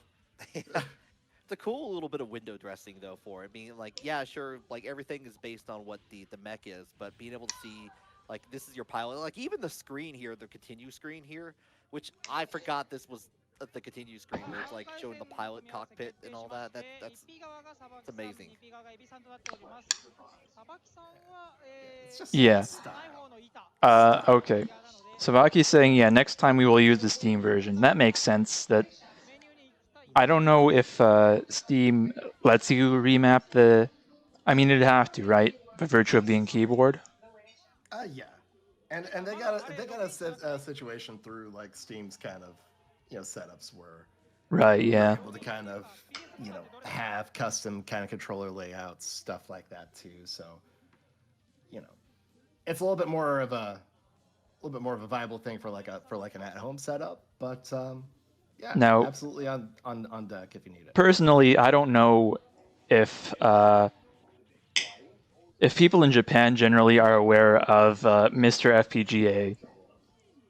It's a cool little bit of window dressing though for it. Being like, yeah, sure, like everything is based on what the mech is, but being able to see like this is your pilot, like even the screen here, the continue screen here, which I forgot this was the continue screen where it's like showing the pilot cockpit and all that. That's amazing. It's just Yeah. style. Okay. Savaki's saying, yeah, next time we will use the Steam version. That makes sense. That I don't know if Steam lets you remap the. I mean, it'd have to, right? By virtue of being keyboard. Yeah, and they got a situation through like Steam's kind of setups where Right. Yeah. able to kind of have custom kind of controller layouts, stuff like that too. So it's a little bit more of a viable thing for like an at-home setup, but yeah, now, absolutely on deck if you need it. Personally, I don't know if people in Japan generally are aware of Mr. FPGA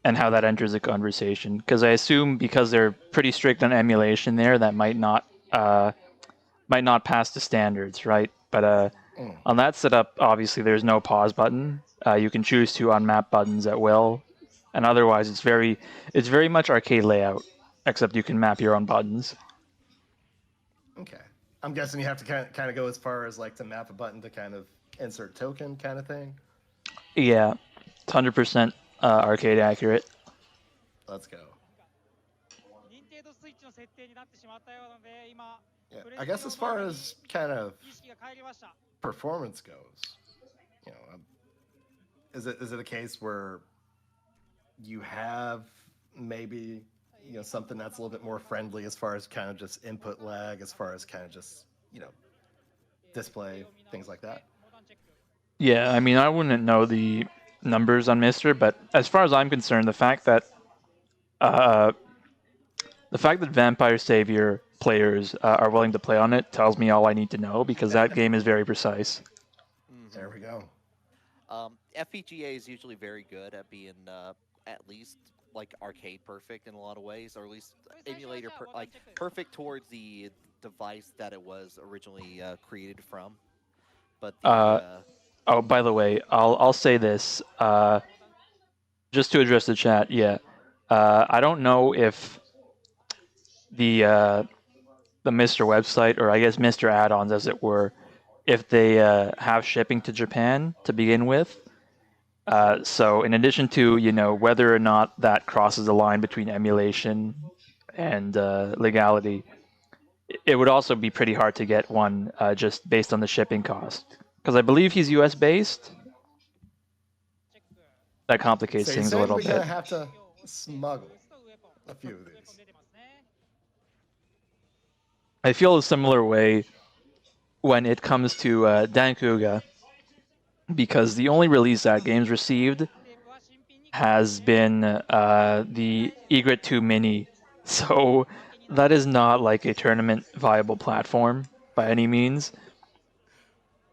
and how that enters the conversation, because I assume because they're pretty strict on emulation there, that might not pass the standards, right? But on that setup, obviously there's no pause button. You can choose to unmap buttons at will, and otherwise it's very much arcade layout, except you can map your own buttons. Okay, I'm guessing you have to kind of go as far as like to map a button to kind of insert token kind of thing. Yeah, it's 100% arcade accurate. Let's go. Yeah, I guess as far as kind of performance goes, is it a case where you have maybe something that's a little bit more friendly as far as kind of just input lag, as far as kind of just display things like that? Yeah, I mean, I wouldn't know the numbers on Mister, but as far as I'm concerned, the fact that Vampire Savior players are willing to play on it tells me all I need to know, because that game is very precise. There we go. FPGA is usually very good at being at least like arcade perfect in a lot of ways, or at least emulator perfect towards the device that it was originally created from. But oh, by the way, I'll say this just to address the chat. Yeah, I don't know if the Mr. website, or I guess Mr. add-ons as it were, if they have shipping to Japan to begin with. So in addition to whether or not that crosses the line between emulation and legality, it would also be pretty hard to get one just based on the shipping cost, because I believe he's US based. That complicates things a little bit. We're gonna have to smuggle a few of these. I feel a similar way when it comes to Dankuga, because the only release that game's received has been the Egret 2 Mini. So that is not like a tournament viable platform by any means.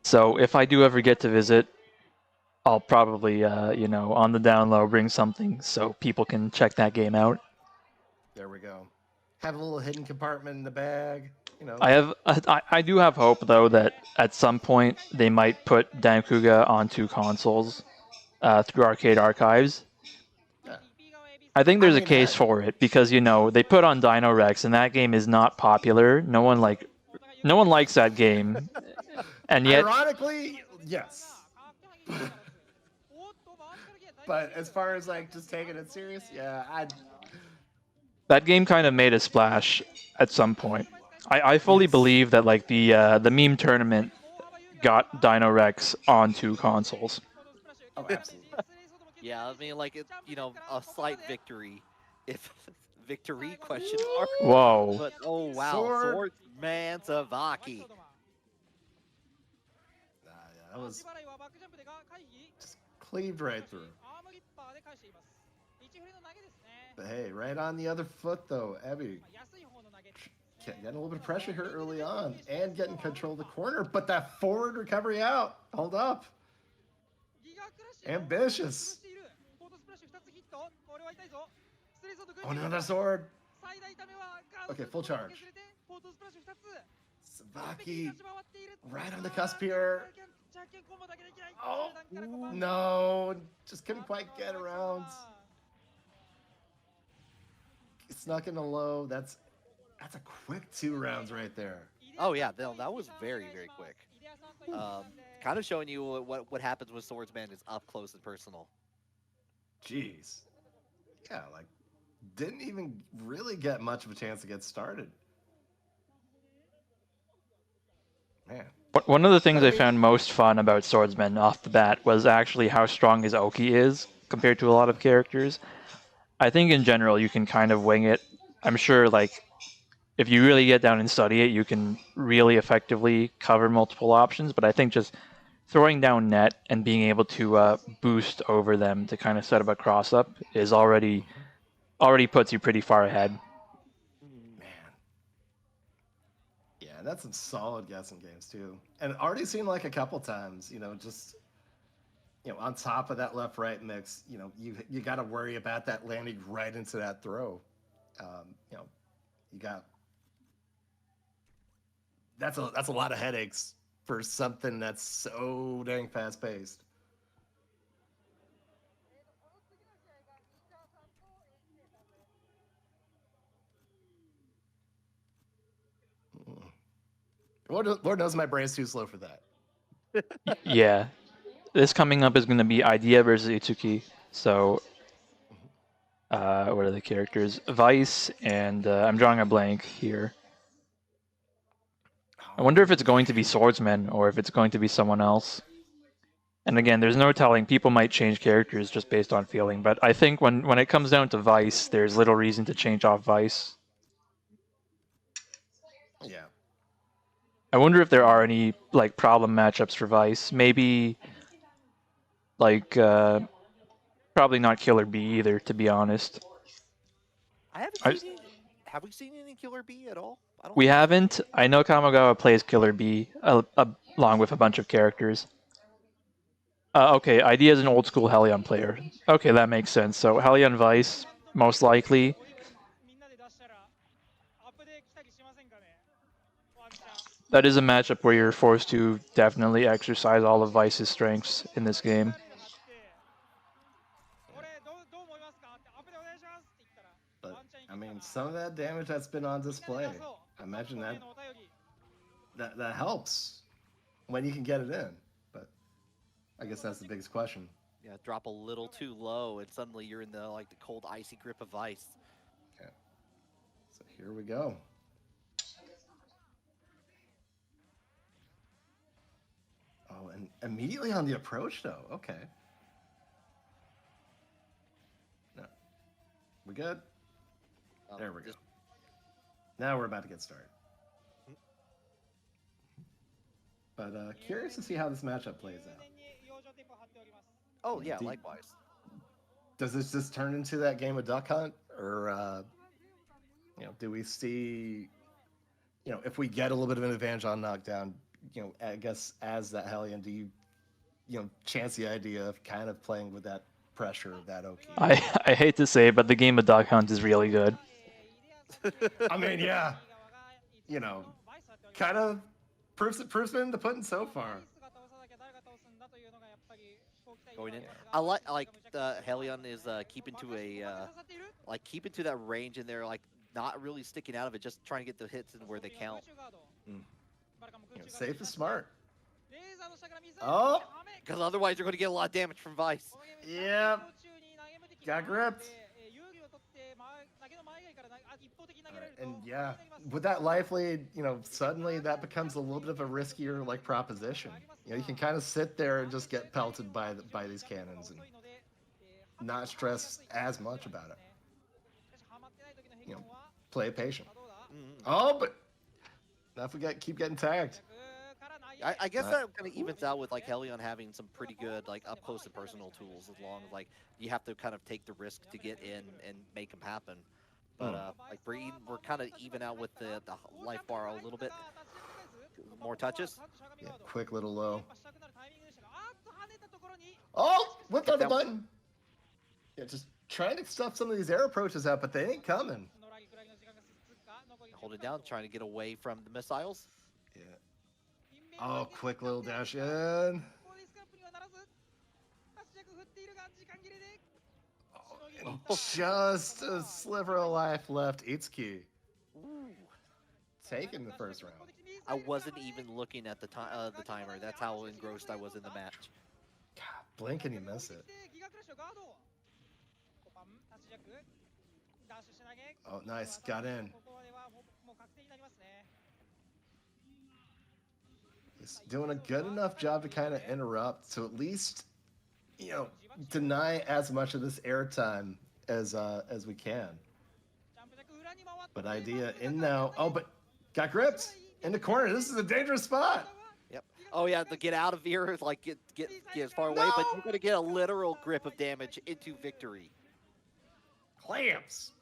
So if I do ever get to visit, I'll probably, you know, on the down low bring something so people can check that game out. There we go. Have a little hidden compartment in the bag. You know. I do have hope though that at some point they might put Dankuga onto consoles through Arcade Archives. Yeah. I think there's a mean, case heck, for it because you know they put on Dino Rex and that game is not popular. No one likes that game, and yet ironically, yes. But as far as like just taking it serious, yeah, that game kind of made a splash at some point. I fully Yes. believe that like the meme tournament got Dino Rex onto consoles. Oh, absolutely. Yeah, I mean, like, you know, a slight victory. If victory question mark. Whoa. But, oh, wow. Sword. Swordsman Savaki. Yeah, that was just cleaved right through. But hey, right on the other foot though, Evie. Getting a little bit of pressure here early on and getting control of the corner, but that forward recovery out. Hold up. Ambitious. Oh, another sword. Okay, full charge. Savaki right on the cusp here. Oh, no. Just couldn't quite get around. Snuck in a low. That's a quick 2 rounds right there. Oh, yeah, that was very, very quick. Kind of showing you what happens with Swordsman is up close and personal. Jeez. Yeah, like, didn't even really get much of a chance to get started. Man. One of the things I I mean- found most fun about Swordsman off the bat was actually how strong his Oki is compared to a lot of characters. I think in general you can kind of wing it. I'm sure like if you really get down and study it, you can really effectively cover multiple options, but I think just throwing down net and being able to boost over them to kind of set up a cross up is already puts you pretty far ahead. Man. Yeah, that's some solid guessing games too. And already seen like a couple times, you know, just on top of that left-right mix, you got to worry about that landing right into that throw. You got that's a lot of headaches for something that's so dang fast-paced. Lord knows my brain's too slow for that. Yeah. This coming up is going to be Idea versus Itsuki. So, what are the characters? Vice and I'm drawing a blank here. I wonder if it's going to be Swordsman or if it's going to be someone else. And again, there's no telling. People might change characters just based on feeling. But I think when it comes down to Vice, there's little reason to change off Vice. Yeah. I wonder if there are any like problem matchups for Vice. Maybe like probably not Killer B either, to be honest. I haven't seen any. Have we seen any Killer B at all? I don't We think so. haven't. I know Kamigawa plays Killer B along with a bunch of characters. Okay, Idea is an old school Hellion player. Okay, that makes sense. So Hellion Vice, most likely. That is a matchup where you're forced to definitely exercise all of Vice's strengths in this game. But I mean, some of that damage that's been on display, I imagine that helps when you can get it in. But I guess that's the biggest question. Yeah, drop a little too low, and suddenly you're in the cold, icy grip of ice. Okay. So here we go. Oh, and immediately on the approach, though. Okay. No. We good? There we go. Now we're about to get started. But curious to see how this matchup plays out. Oh yeah, Deep. likewise. does this just turn into that game of Duck Hunt, or do we see, if we get a little bit of an advantage on knockdown, I guess as that Hellion, do you, chance the idea of kind of playing with that pressure of that Oki? I hate to say it, but the game of Duck Hunt is really good. I mean, yeah, kind of proofs it in the pudding so far. Going in, I like the Hellion is keeping to that range, and they're like not really sticking out of it, just trying to get the hits in where they count. Safe is smart. Oh, Because otherwise you're going to get a lot of damage from Vice. yeah, got gripped. And yeah, with that life lead, suddenly that becomes a little bit of a riskier proposition. You can kind of sit there and just get pelted by these cannons and not stress as much about it. Play patient. Oh, but not forget, keep getting tagged. I guess that kind of evens out with Hellion having some pretty good up close and personal tools, as long as you have to kind of take the risk to get in and make them happen. But we're kind of even out with the life bar a little bit. More touches. Yeah, quick little low. Oh, whipped on the button. Yeah, just trying to stuff some of these air approaches out, but they ain't coming. Hold it down, trying to get away from the missiles. Yeah. Oh, quick little dash in. Oh, just a sliver of life left. Itsuki taking the first round. I wasn't even looking at the timer. That's how engrossed I was in the match. God, blink and you miss it. Oh, nice. Got in. He's doing a good enough job to kind of interrupt, to at least, deny as much of this airtime as we can. But idea in now. Oh, but got gripped in the corner. This is a dangerous spot. Yep. Oh yeah, to get out of here, get as far away, but you're gonna get a literal grip of damage into victory. Clamps.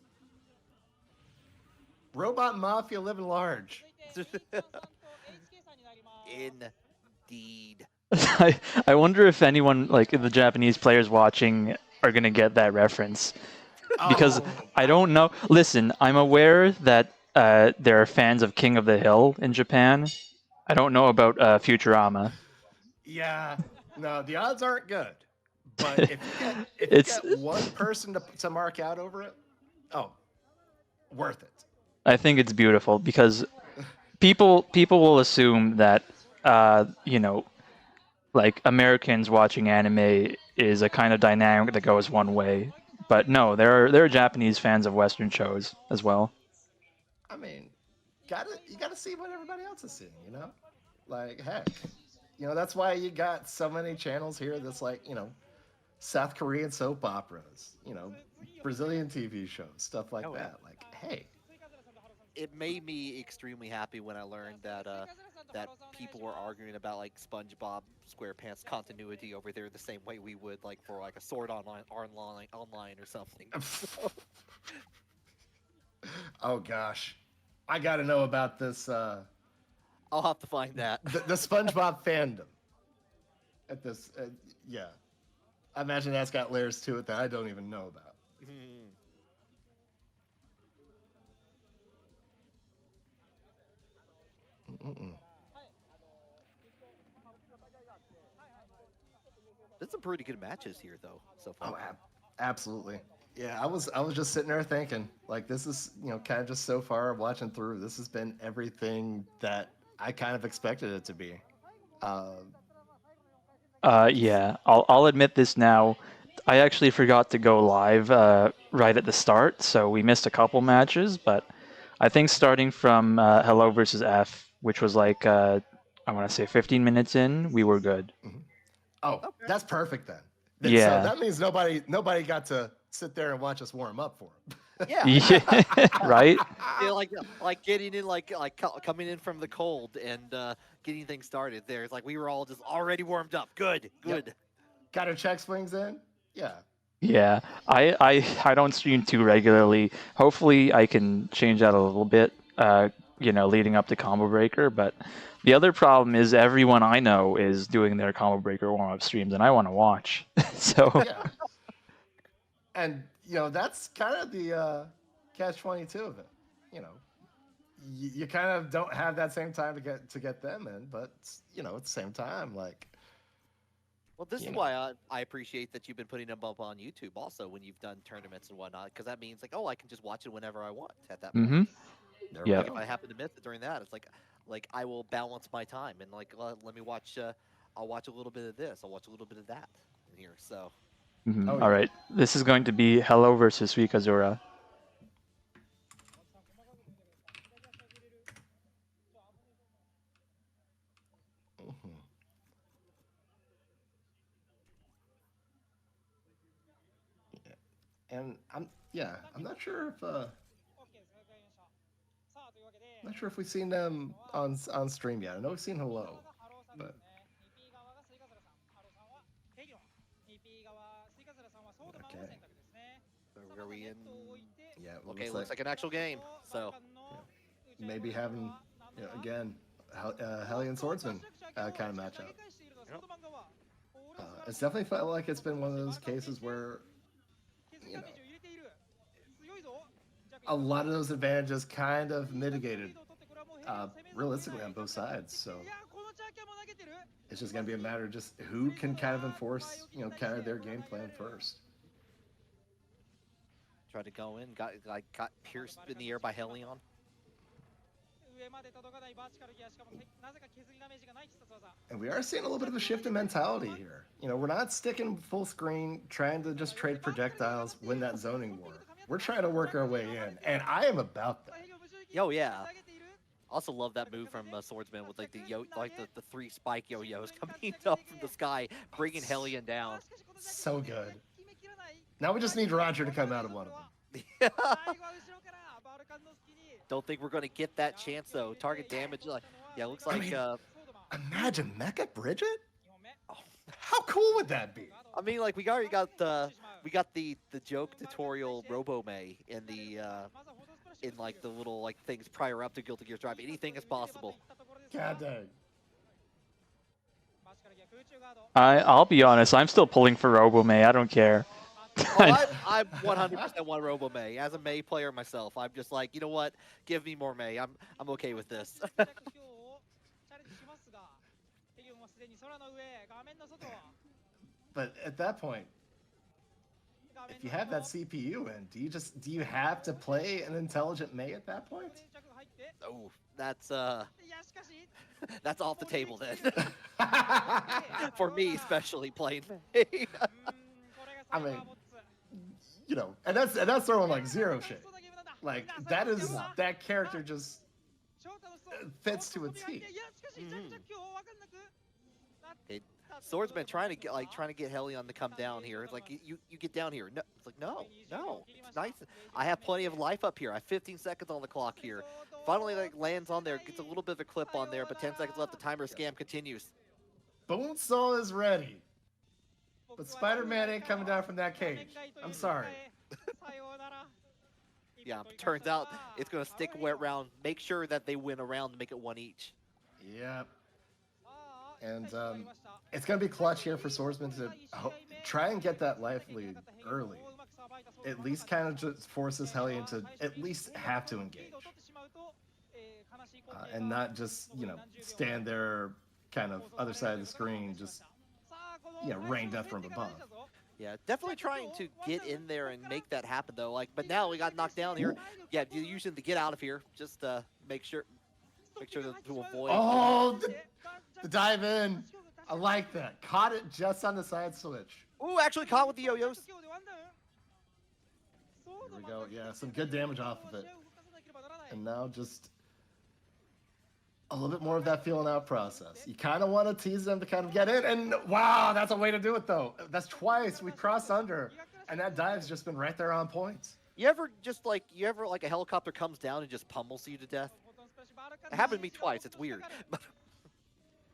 Robot Mafia living large. Indeed. I wonder if anyone, the Japanese players watching, are going to get that reference. Because I don't know. Listen, I'm aware that there are fans of King of the Hill in Japan. I don't know about Futurama. Yeah. No, the odds aren't good. But if you get one person to mark out over it, worth it. I think it's beautiful because people will assume that Americans watching anime is a kind of dynamic that goes one way, but no, there are Japanese fans of Western shows as well. I mean, you gotta see what everybody else is seeing, heck, that's why you got so many channels here that's South Korean soap operas, Brazilian TV shows, stuff like that. Hey. It made me extremely happy when I learned that that people were arguing about SpongeBob SquarePants continuity over there the same way we would for a Sword Online or something. Oh gosh, I gotta know about this. I'll have to find that. The SpongeBob fandom. At this, yeah, I imagine that's got layers to it that I don't even know about. There's some pretty good matches here, though, so far. Oh, absolutely. Yeah, I was just sitting there thinking, this is, kind of just so far watching through, this has been everything that I kind of expected it to be. Yeah, I'll admit this now. I actually forgot to go live right at the start, so we missed a couple matches, but I think starting from Hello versus F, which was I want to say 15 minutes in, we were good. Mm-hmm. Oh, that's perfect then. Yeah. So that means nobody got to sit there and watch us warm up for him. Yeah. Right? Yeah, getting in, coming in from the cold and getting things started there. It's we were all just already warmed up. Good. Yep. Got our check swings in? Yeah. Yeah, I don't stream too regularly. Hopefully, I can change that a little bit. Leading up to Combo Breaker. But the other problem is everyone I know is doing their Combo Breaker warm-up streams, and I want to watch. So Yeah. And that's kind of the catch-22 of it. You know, you kind of don't have that same time to get them in, but at the same time, like. Well, this is why I appreciate that you've been putting them up on YouTube also when you've done tournaments and whatnot, because that means like, oh, I can just watch it whenever I want at that point. Mm-hmm. There Yep. we go. If I happen to miss it during that, it's like I will balance my time and like let me watch. I'll watch a little bit of this. I'll watch a little bit of that in here. So. Mm-hmm. Oh, All yeah. right, this is going to be Hello versus Suikazura. Mhm. Yeah. And I'm not sure if we've seen them on stream yet. I know we've seen Hello, but okay. Are we in? Yeah, it Okay, looks like an actual game. So maybe having again Hellion Swordsman kind of matchup. It's definitely felt like it's been one of those cases where a lot of those advantages kind of mitigated realistically on both sides. So it's just going to be a matter of just who can kind of enforce kind of their game plan first. tried to go in, got pierced in the air by Helion. And we are seeing a little bit of a shift in mentality here. We're not sticking full screen, trying to just trade projectiles, win that zoning war. We're trying to work our way in, and I am about that. Oh yeah. Also love that move from Swordsman with like the 3 spike yo-yos coming up from the sky, bringing Helion down. So good. Now we just need Roger to come out of one of them. Don't think we're going to get that chance though. Target damage, looks like. Imagine Mecha Bridget. Oh, how cool would that be? I mean, like we already got the joke tutorial Robo May in the in like the little like things prior up to Guilty Gear Strive. Anything is possible. God dang. I'll be honest, I'm still pulling for Robomay. I don't care. Oh, I 100% want Robo May. As a May player myself, I'm just like, you know what? Give me more May. I'm okay with this. But at that point, if you have that CPU in, do you have to play an intelligent May at that point? Oh, that's off the table then. For me, especially playing May. I mean, and that's throwing like zero shit. Like that character just fits to a T. Swordsman trying to get Helion to come down here. It's like you get down here. No, it's like no. It's nice. I have plenty of life up here. I have 15 seconds on the clock here. Finally, like lands on there, gets a little bit of a clip on there, but 10 seconds left. The timer scam continues. Bonesaw is ready, but Spider-Man ain't coming down from that cage. I'm sorry. Yeah, turns out it's gonna stick around. Make sure that they win a round to make it one each. Yep. And it's going to be clutch here for Swordsman to try and get that life lead early. At least kind of just forces Hellion to at least have to engage. And not just, stand there kind of other side of the screen, just, rain death from above. Yeah, definitely trying to get in there and make that happen, though. But now we got knocked down here. Yeah, you're using to get out of here. Just make sure to avoid. Oh, the dive in. I like that. Caught it just on the side switch. Ooh, actually caught with the yo-yos. Here we go. Yeah, some good damage off of it. And now just a little bit more of that feeling out process. You kind of want to tease them to kind of get in. And wow, that's a way to do it, though. That's twice we crossed under. And that dive's just been right there on point. You ever a helicopter comes down and just pummels you to death? It happened to me twice. It's weird.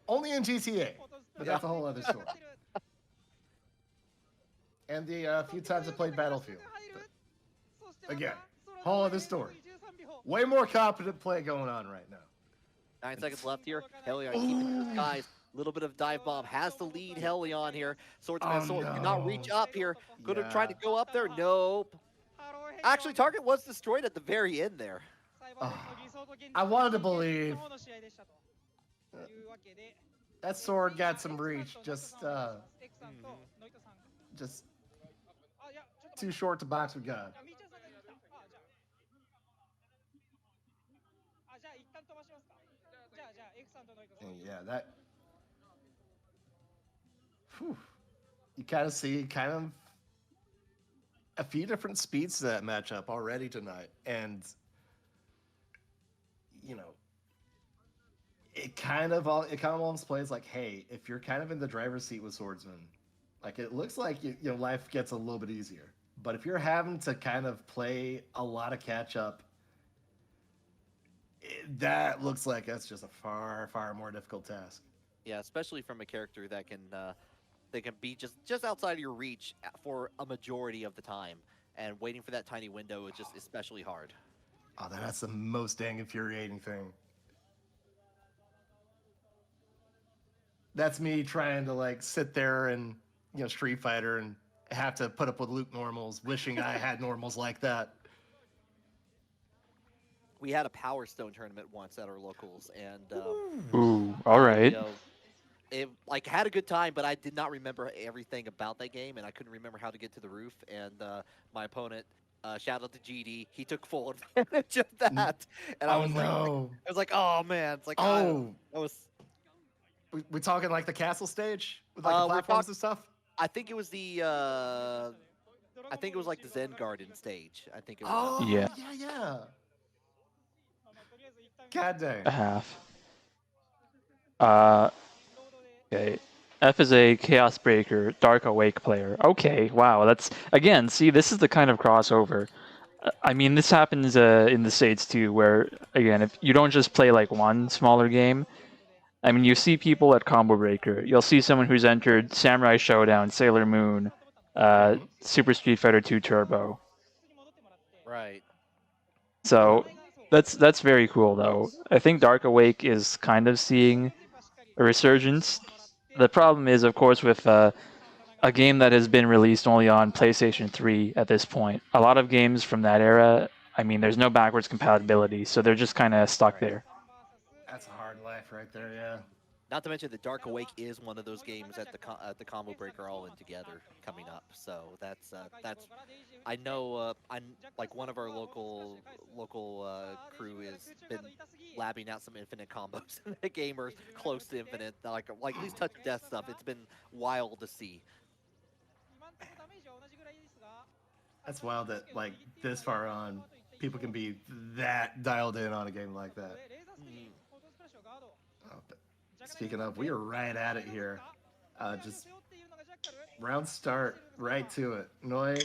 Only in GTA, but that's a whole other story. and the few times I played Battlefield. But again, whole other story. Way more competent play going on right now. 9 seconds left here. Helion keeping his guys. Little bit of dive bomb has to lead Helion here. Swordsman Sword cannot reach up here. Could have tried to go up there. Nope. Actually, target was destroyed at the very end there. I wanted to believe that sword got some reach. Just too short to box with God. And yeah, that. Whew, you kind of see a few different speeds to that matchup already tonight, and you know, it kind of almost plays like, hey, if you're kind of in the driver's seat with Swordsman, like it looks like life gets a little bit easier. But if you're having to kind of play a lot of catch up, that looks like that's just a far more difficult task. Yeah, especially from a character that can be just outside of your reach for a majority of the time, and waiting for that tiny window is just especially hard. Oh, that's the most dang infuriating thing. That's me trying to like sit there and Street Fighter and have to put up with Luke normals, wishing I had normals like that. We had a Power Stone tournament once at our locals, and Ooh, all right. it like had a good time, but I did not remember everything about that game, and I couldn't remember how to get to the roof. And my opponent, shout out to GD, he took full advantage of that, and I was like, oh man, it's like I was. We talking like the castle stage with like the platforms and stuff. I think it was the like the Zen Garden stage. I think it was. Oh Yeah. yeah. God dang. A half. Okay. F is a Chaos Breaker, Dark Awake player. Okay, wow, that's again. See, this is the kind of crossover. I mean, this happens in the States too, where again, if you don't just play like one smaller game. I mean, you see people at Combo Breaker. You'll see someone who's entered Samurai Showdown, Sailor Moon, Super Street Fighter 2 Turbo. Right. So that's very cool, though. I think Dark Awake is kind of seeing a resurgence. The problem is, of course, with a game that has been released only on PlayStation 3 at this point. A lot of games from that era, I mean, there's no backwards compatibility, so they're just kind of stuck there. That's a hard life right there, yeah. Not to mention that Dark Awake is one of those games at the Combo Breaker All In Together coming up. So that's I know I'm like one of our local crew has been labbing out some infinite combos in the game, or close to infinite, like these touch death stuff. It's been wild to see. That's wild that like this far on, people can be that dialed in on a game like that. Oh, but speaking of, we are right at it here. Just round start, right to it. Noi,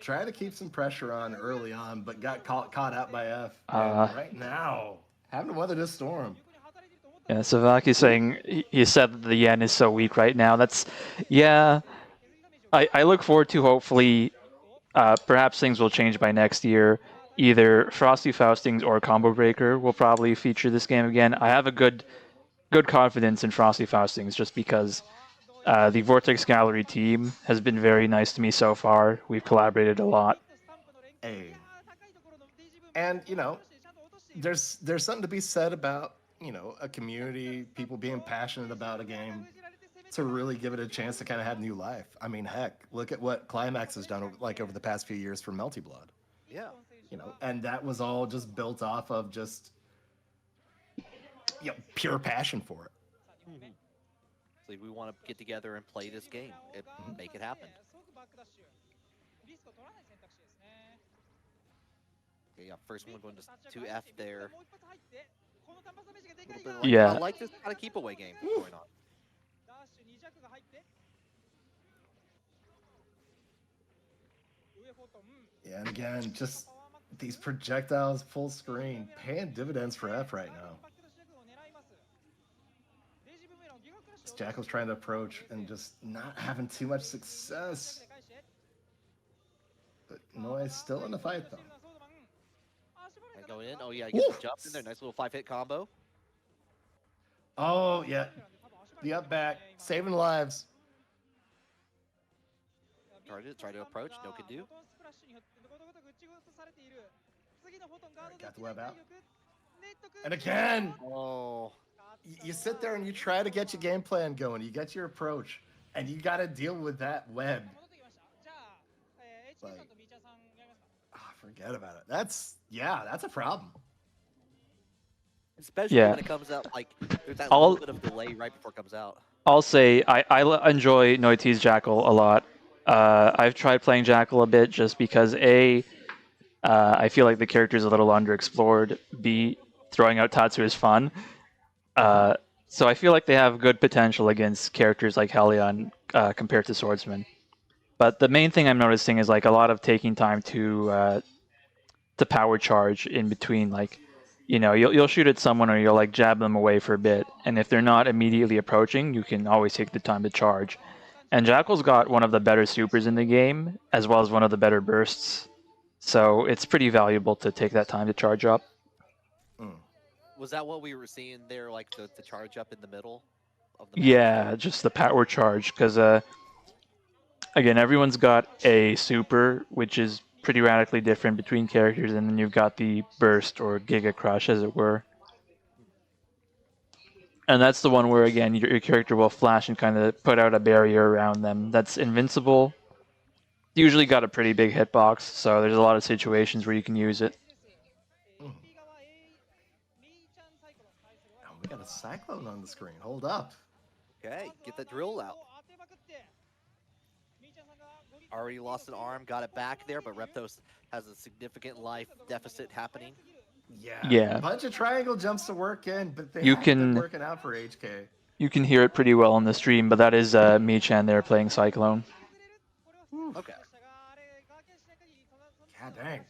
try to keep some pressure on early on, but got caught out by F. And right now, having to weather this storm. Yeah, Savaki saying he said that the yen is so weak right now. That's, yeah. I look forward to hopefully, perhaps things will change by next year. Either Frosty Faustings or Combo Breaker will probably feature this game again. I have a good confidence in Frosty Faustings just because the Vortex Gallery team has been very nice to me so far. We've collaborated a lot. Hey. And, there's something to be said about, a community, people being passionate about a game to really give it a chance to kind of have new life. I mean, heck, look at what Climax has done over the past few years for Melty Blood. Yeah. And that was all just built off of just pure passion for it. So we want to get together and play this game, make it happen. Okay, yeah, first one going to F there. Yeah. I like this kind of keep away game going on. Yeah, and again, just these projectiles full screen, paying dividends for F right now. Jackal's trying to approach and just not having too much success. But Noise still in the fight though. And going in. Oh yeah, he gets the jump in there. Nice little 5-hit combo. Oh yeah, the up back, saving lives. Try to approach. No can do. Right, got the web out. And again, Oh. you sit there and you try to get your game plan going. You get your approach, and you got to deal with that web. Like, forget about it. That's a problem. Especially when it comes out, like, there's that little bit of delay right before it comes out. I'll say I enjoy Noiti's Jackal a lot. I've tried playing Jackal a bit just because I feel like the character is a little underexplored. B, throwing out Tatsu is fun. So I feel like they have good potential against characters like Helion compared to Swordsman. But the main thing I'm noticing is like a lot of taking time to power charge in between. Like, you know, you'll shoot at someone or you'll like jab them away for a bit, and if they're not immediately approaching, you can always take the time to charge. And Jackal's got one of the better supers in the game, as well as one of the better bursts. So it's pretty valuable to take that time to charge up. Was that what we were seeing there, like the charge up in the middle of the match? Yeah, just the power charge, because again, everyone's got a super, which is pretty radically different between characters, and then you've got the burst or Giga Crush, as it were. And that's the one where, again, your character will flash and kind of put out a barrier around them that's invincible. Usually got a pretty big hitbox, so there's a lot of situations where you can use it. Oh, we got a Cyclone on the screen. Hold up. Okay, get that drill out. Already lost an arm, got it back there, but Reptos has a significant life deficit happening. Yeah. A bunch of triangle jumps to work in, but they haven't been working out for HK. You can hear it pretty well on the stream, but that is Michan there playing Cyclone. Okay. God dang.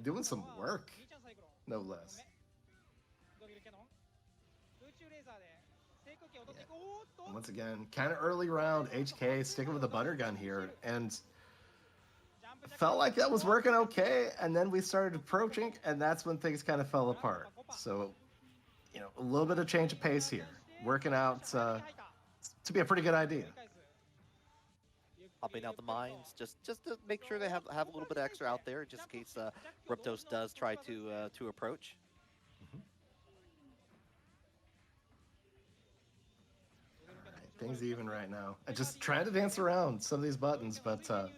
Doing some work, no less. Yeah. Once again, kind of early round, HK sticking with the butter gun here, and felt like that was working okay, and then we started approaching, and that's when things kind of fell apart. So, you know, a little bit of change of pace here, working out to be a pretty good idea. Popping out the mines, just to make sure they have a little bit extra out there, just in case Reptos does try to approach. All right, things even right now. I just trying to dance around some of these buttons, but there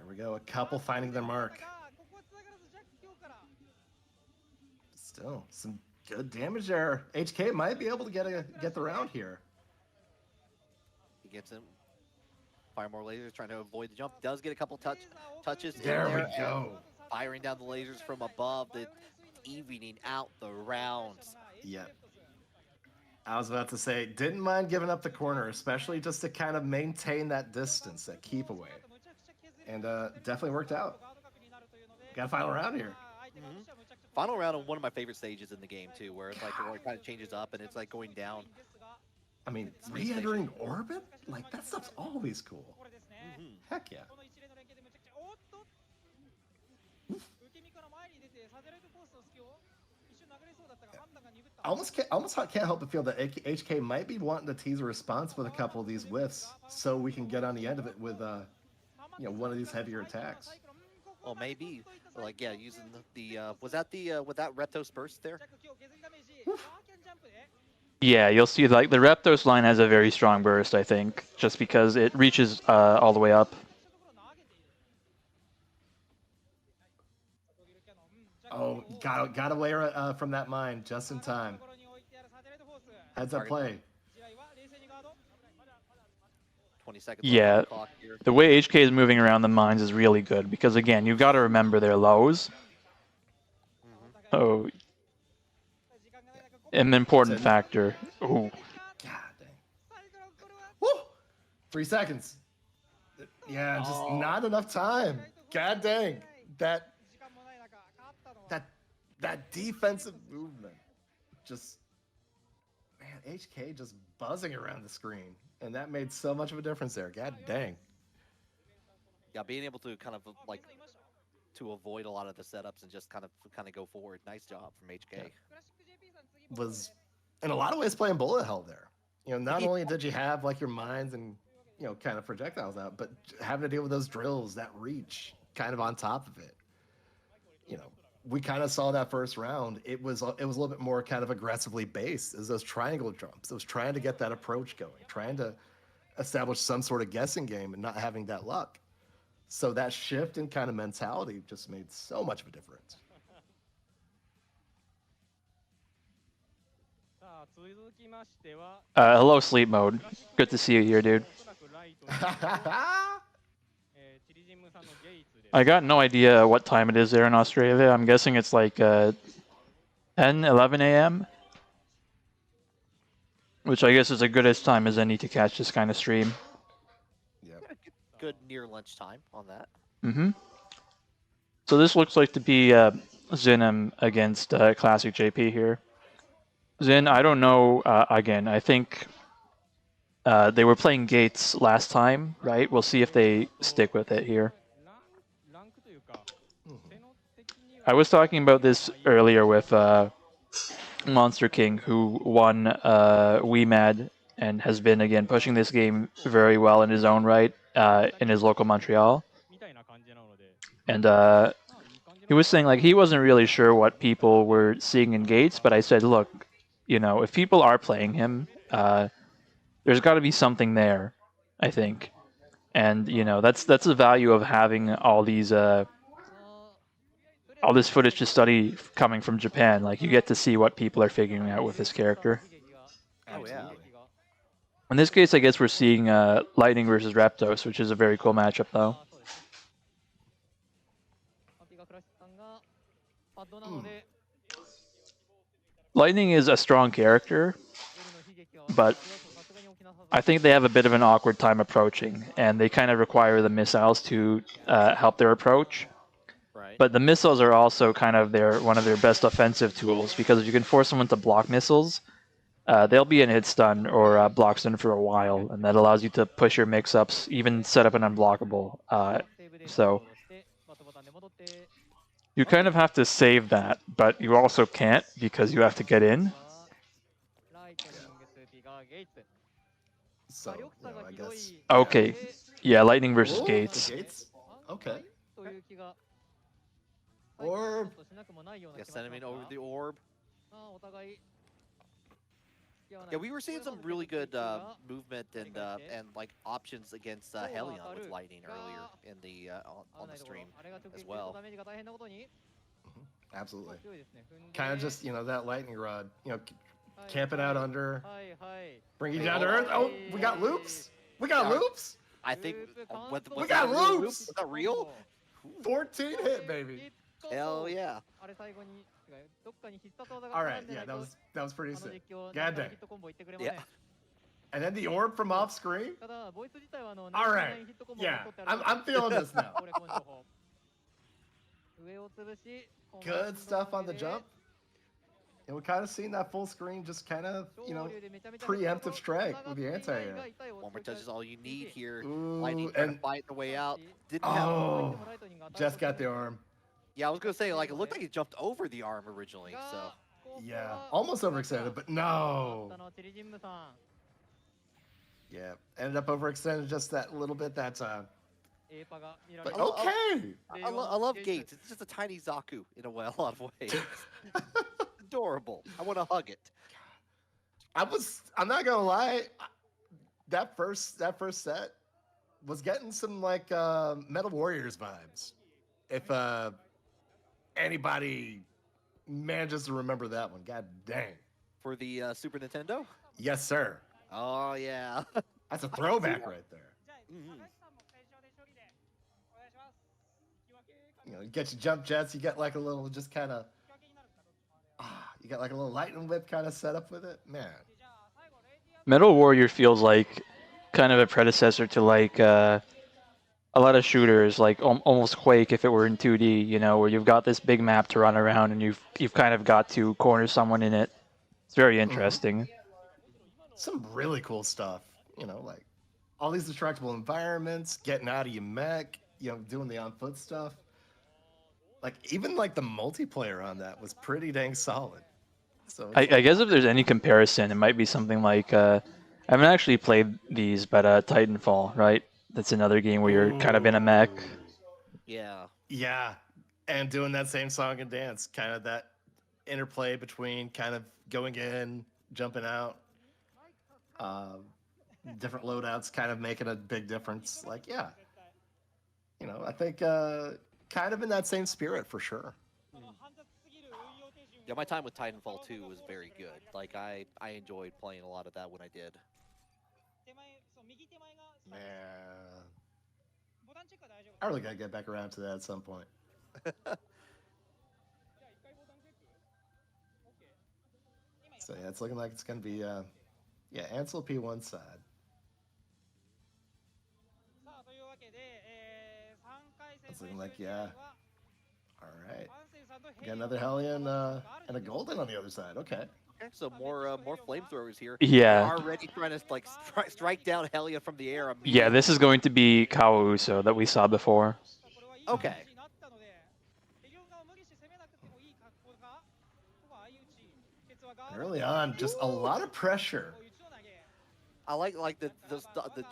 we go. A couple finding their mark. Still some good damage there. HK might be able to get the round here. Gets him. Fire more lasers, trying to avoid the jump. Does get a couple touches. There we go. Firing down the lasers from above, evening out the rounds. Yep. I was about to say, didn't mind giving up the corner, especially just to kind of maintain that distance, that keep away. And definitely worked out. Got a final round here. Final round on one of my favorite stages in the game too, where it's like it kind of changes up and it's like going down. I mean, re-entering orbit? Like, that stuff's always cool. Heck yeah. I almost can't help but feel that HK might be wanting to tease a response with a couple of these whiffs so we can get on the end of it with, you know, one of these heavier attacks. Well, maybe. Like, yeah, using was that Reptos burst there? Yeah, you'll see like the Reptos line has a very strong burst, I think, just because it reaches all the way up. Oh, got away from that mine just in time. Heads up play. 20 seconds. Yeah, on the clock here. the way HK is moving around the mines is really good because again, you've got to remember their lows. Oh. An important factor. Ooh. God dang. Woo! 3 seconds. Yeah, just not enough time. God dang. That that defensive movement, just man, HK just buzzing around the screen, and that made so much of a difference there. God dang. Yeah, being able to kind of like to avoid a lot of the setups and just kind of go forward. Nice job from HK. Was in a lot of ways playing bullet hell there. You know, not only did you have like your mines and kind of projectiles out, but having to deal with those drills, that reach, kind of on top of it. You know, we kind of saw that first round. It was a little bit more kind of aggressively based as those triangle jumps. It was trying to get that approach going, trying to establish some sort of guessing game and not having that luck. So that shift in kind of mentality just made so much of a difference. Hello, sleep mode. Good to see you here, dude. I got no idea what time it is there in Australia. I'm guessing it's like 10, 11 a.m. Which I guess is as good as time as any to catch this kind of stream. Yep. Good near lunchtime on that. Mm-hmm. So this looks like to be Zinem against Classic JP here. Zin, I don't know. Again, I think they were playing Gates last time, right? We'll see if they stick with it here. I was talking about this earlier with Monster King, who won WeMad and has been, again, pushing this game very well in his own right in his local Montreal. And he was saying, like, he wasn't really sure what people were seeing in Gates, but I said, look, if people are playing him, there's got to be something there, I think. And, that's the value of having all this footage to study coming from Japan. Like, you get to see what people are figuring out with this character. Oh, yeah. In this case, I guess we're seeing Lightning versus Raptos, which is a very cool matchup, though. Lightning is a strong character, but I think they have a bit of an awkward time approaching, and they kind of require the missiles to help their approach. Right. But the missiles are also kind of one of their best offensive tools, because if you can force someone to block missiles, they'll be in hit stun or block stun for a while, and that allows you to push your mix-ups, even set up an unblockable. So you kind of have to save that, but you also can't because you have to get in. So, I guess. Okay. Yeah, Lightning versus Ooh, Gates. Gates. Okay. Orb. Yeah, send him in over the orb. Yeah, we were seeing some really good movement and like options against Helion with Lightning earlier in the on the stream as well. Absolutely. Kind of just that lightning rod. Camp it out under. Bring you down to earth. Oh, we got loops. We got loops. I think We got loops. Is that real? 14 hit, baby. Hell yeah. All right, yeah, that was pretty sick. God dang. Yeah. And then the orb from off screen. All right, yeah, I'm feeling this now. Good stuff on the jump. And we kind of seen that full screen, just kind of preemptive strike with the anti-air. One more touch is all you need here. Ooh, Lightning trying to and fight the way out. Didn't oh, Jess got the arm. Yeah, I was gonna say, like, it looked like he jumped over the arm originally, so. Yeah, almost overextended, but no. Yeah, ended up overextended just that little bit. That's but okay. I love Gates. It's just a tiny Zaku in a lot of ways. Adorable. I want to hug it. I'm not gonna lie. That first set was getting some like Metal Warriors vibes. If anybody manages to remember that one, god dang. For the Super Nintendo? Yes, sir. Oh yeah. That's a throwback right there. Mm-hmm. You get your jump jets. You get like a little, just kind of. You got like a little lightning whip kind of setup with it, man. Metal Warrior feels like kind of a predecessor to like a lot of shooters like almost Quake if it were in 2D, you know, where you've got this big map to run around and you've kind of got to corner someone in it. It's very interesting. Some really cool stuff, you know, like all these destructible environments, getting out of your mech, you know, doing the on foot stuff. Like even like the multiplayer on that was pretty dang solid. So I guess if there's any comparison, it might be something like I haven't actually played these, but Titanfall, right? That's another game where you're kind of in a mech. Yeah. Yeah, and doing that same song and dance, kind of that interplay between kind of going in, jumping out, different loadouts, kind of making a big difference. Like, yeah, you know, I think kind of in that same spirit for sure. Yeah, my time with Titanfall 2 was very good. Like I enjoyed playing a lot of that when I did. Man, I really gotta get back around to that at some point. So yeah, it's looking like it's gonna be yeah, Ansel P1 side. It's looking like, yeah. All right. We got another Hellion and a Golden on the other side. Okay. Okay, so more flamethrowers here. Yeah. They're already trying to like strike down Hellion from the air. Yeah, this is going to be Kawauso that we saw before. Okay. Early on, just a lot of pressure. I like the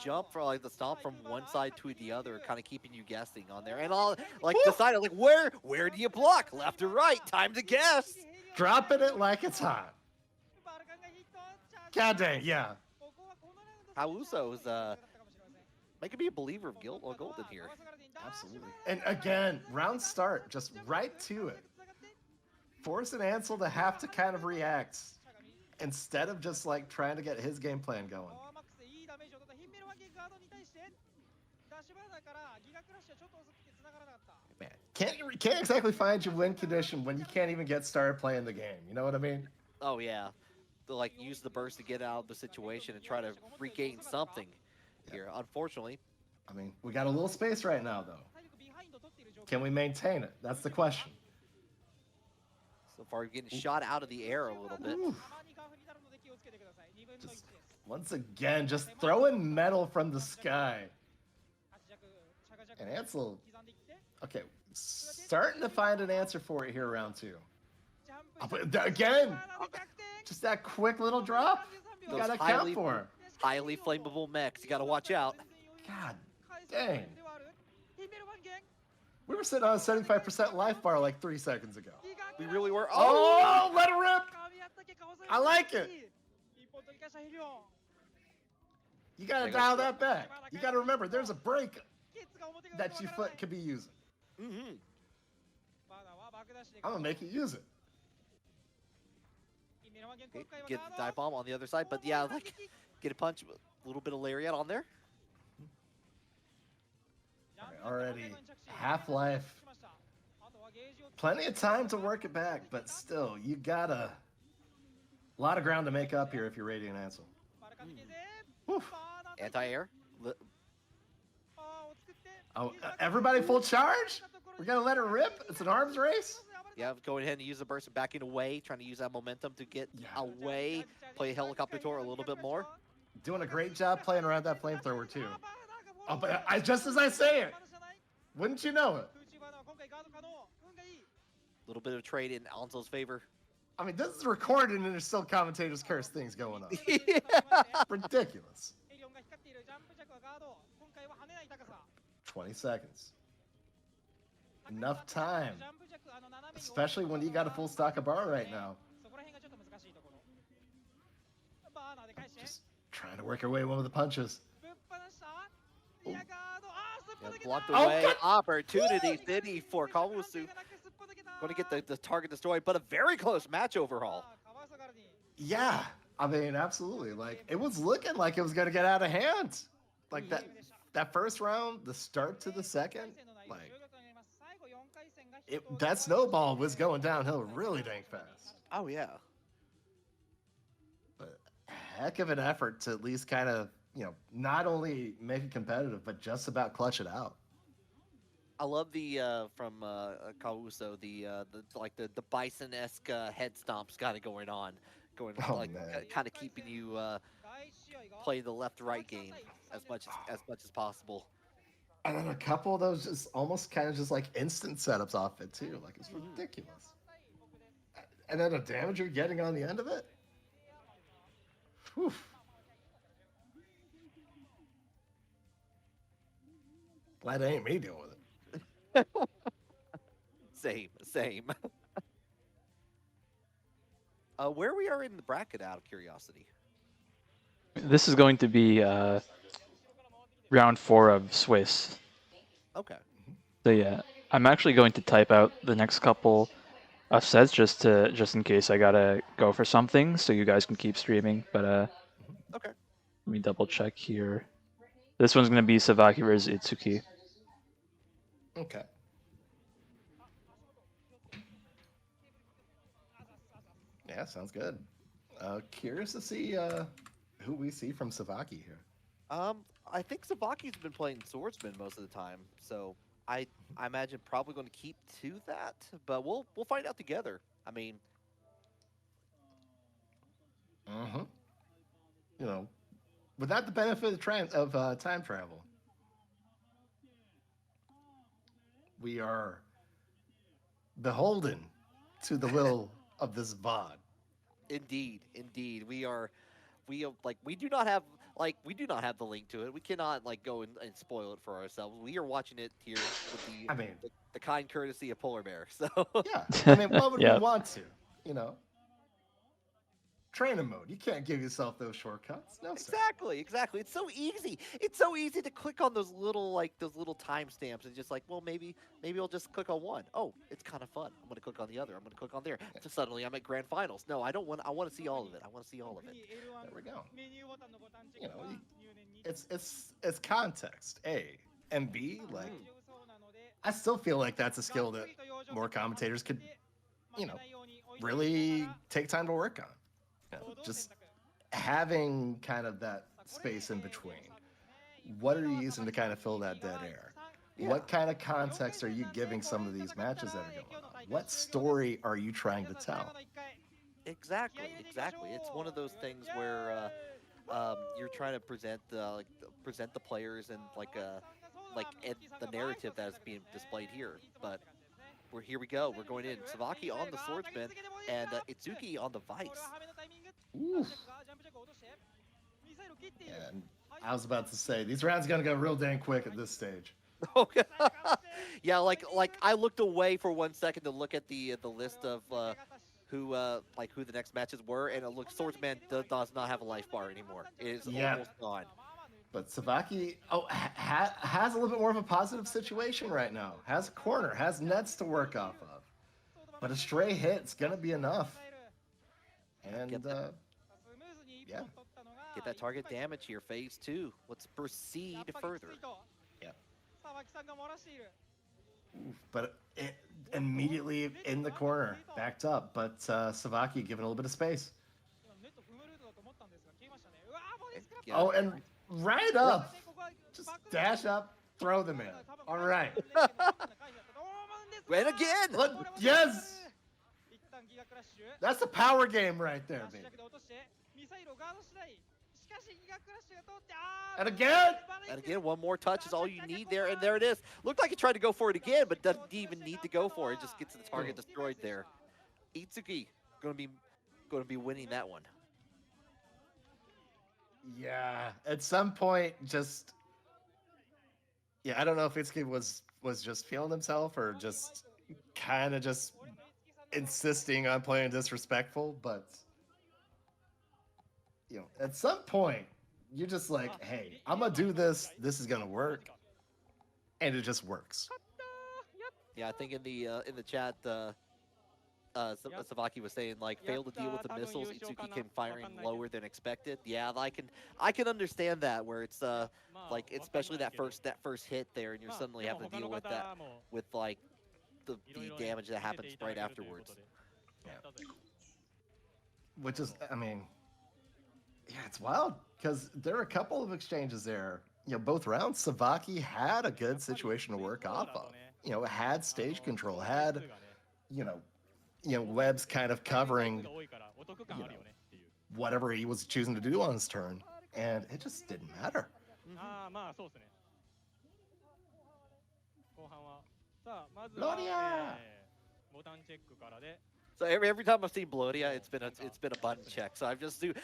jump for like the stomp from one side to the other, kind of keeping you guessing on there, and all like decided like where do you block, left or right? Time to guess. Dropping it like it's hot. God dang, yeah. Kawauso is making me a believer of Golden here. Absolutely. And again, round start, just right to it. Forcing Ansel to have to kind of react instead of just like trying to get his game plan going. Man, can't exactly find your win condition when you can't even get started playing the game. You know what I mean? Oh yeah, to like use the burst to get out of the situation and try to regain something here. Unfortunately, I mean, we got a little space right now though. Can we maintain it? That's the question. So far, getting shot out of the air a little bit. Just, once again, just throwing metal from the sky. And Ansel, okay, starting to find an answer for it here round two. Again, just that quick little drop. You gotta count for him. Highly flammable mechs. You gotta watch out. God dang. We were sitting on a 75% life bar like 3 seconds ago. We really were. Oh, let it rip. I like it. You gotta dial that back. You gotta remember, there's a break that your foot could be using. Mm-hmm. I'm gonna make you use it. Get the dive bomb on the other side, but yeah, like get a punch, a little bit of lariat on there. Already half-life. Plenty of time to work it back, but still, you got a lot of ground to make up here if you're Radiant Ansel. Anti-air. Oh, everybody full charge? We're gonna let it rip? It's an arms race? Yeah, going ahead and use the burst and backing away, trying to use that momentum to get away, play helicopter tour a little bit more. Doing a great job playing around that flamethrower too. Oh, but just as I say it, wouldn't you know it? A little bit of trade in Ansel's favor. I mean, this is recorded and there's still commentators curse things going on. Ridiculous. 20 seconds. Enough time. Especially when you got a full stock of bar right now. Just trying to work your way one of the punches. Yeah, blocked away. Opportunity city for Kawauso. Going to get the target destroyed, but a very close match overall. Yeah, I mean, absolutely. Like, it was looking like it was going to get out of hand. Like, that first round, the start to the second, like, that snowball was going downhill really dang fast. Oh, yeah. But heck of an effort to at least kind of, you know, not only make it competitive, but just about clutch it out. I love the from Kauso, the bison-esque head stomps kind of going on, Oh like man. kind of keeping you play the left-right game as much as possible. And then a couple of those just almost kind of just like instant setups off it too. Like it's Mhm. ridiculous. And then the damage you're getting on the end of it. Whew. Glad it ain't me dealing with it. Same. Where we are in the bracket, out of curiosity. This is going to be round 4 of Swiss. Okay. So yeah, I'm actually going to type out the next couple of sets just in case I gotta go for something, so you guys can keep streaming. But Okay. let me double check here. This one's gonna be Savaki versus Itsuki. Okay. Yeah, sounds good. Curious to see who we see from Savaki here. I think Savaki's been playing swordsman most of the time, so I imagine probably going to keep to that. But we'll find out together. I mean, Mm-hmm. You know, without the benefit of time travel, we are beholden to the will of this VOD. indeed, we do not have the link to it. We cannot go and spoil it for ourselves. We are watching it here with I mean, the kind courtesy of Polar Bear. So yeah. I mean, why would we Yeah. want to? You know, training mode. You can't give yourself those shortcuts. No, sir. exactly. It's so easy. It's so easy to click on those little timestamps and just well, maybe I'll just click on one. Oh, it's kind of fun. I'm gonna click on the other. I'm gonna click on there. So suddenly I'm at grand finals. No, I don't want. I want to see all of it. I want to see all of it. There we go. You know, it's context. A and B. Like, I still feel like that's a skill that more commentators could, really take time to work on. Just having kind of that space in between. What are you using to kind of fill that dead air? What kind of context are you giving some of these matches that are going on? What story are you trying to tell? Exactly. It's one of those things where you're trying to present present the players and the narrative that is being displayed here. But here we go. We're going in. Savaki on the swordsman and Itsuki on the vice. Oof. And I was about to say, these rounds gonna go real dang quick at this stage. Okay. Yeah, I looked away for 1 second to look at the list of who the next matches were, and it looks Swordsman does not have a life bar anymore. It is almost gone. But Savaki has a little bit more of a positive situation right now. Has a corner, has nets to work off of. But a stray hit's gonna be enough. And yeah. Get that target damage here, phase 2. Let's proceed further. Yeah. But it immediately in the corner, backed up. But Savaki given a little bit of space. Yeah. Oh, and right up. Just dash up, throw them in. All right. And again! Yes! That's a power game right there, baby. And again! And again, one more touch is all you need there, and there it is. Looked like he tried to go for it again, but doesn't even need to go for it. Just gets the target destroyed there. Itsuki going to be winning that one. Yeah, at some point, just I don't know if Itsuki was just feeling himself or just kind of just insisting on playing disrespectful, but at some point you're just like, hey, I'm gonna do this. This is gonna work, and it just works. Yeah, I think in the chat, Savaki was saying failed to deal with the missiles. Itsuki came firing lower than expected. Yeah, I can understand that where it's especially that first hit there, and you're suddenly having to deal with that with the damage that happens right afterwards. Yeah. Which is, I mean, yeah, it's wild because there are a couple of exchanges there. Both rounds, Savaki had a good situation to work off of. you know, had stage control, had, you know, webs kind of covering, whatever he was choosing to do on his turn, and it just didn't matter. Gloria! So every time I've seen Blodia, it's been a button check. So I've assumed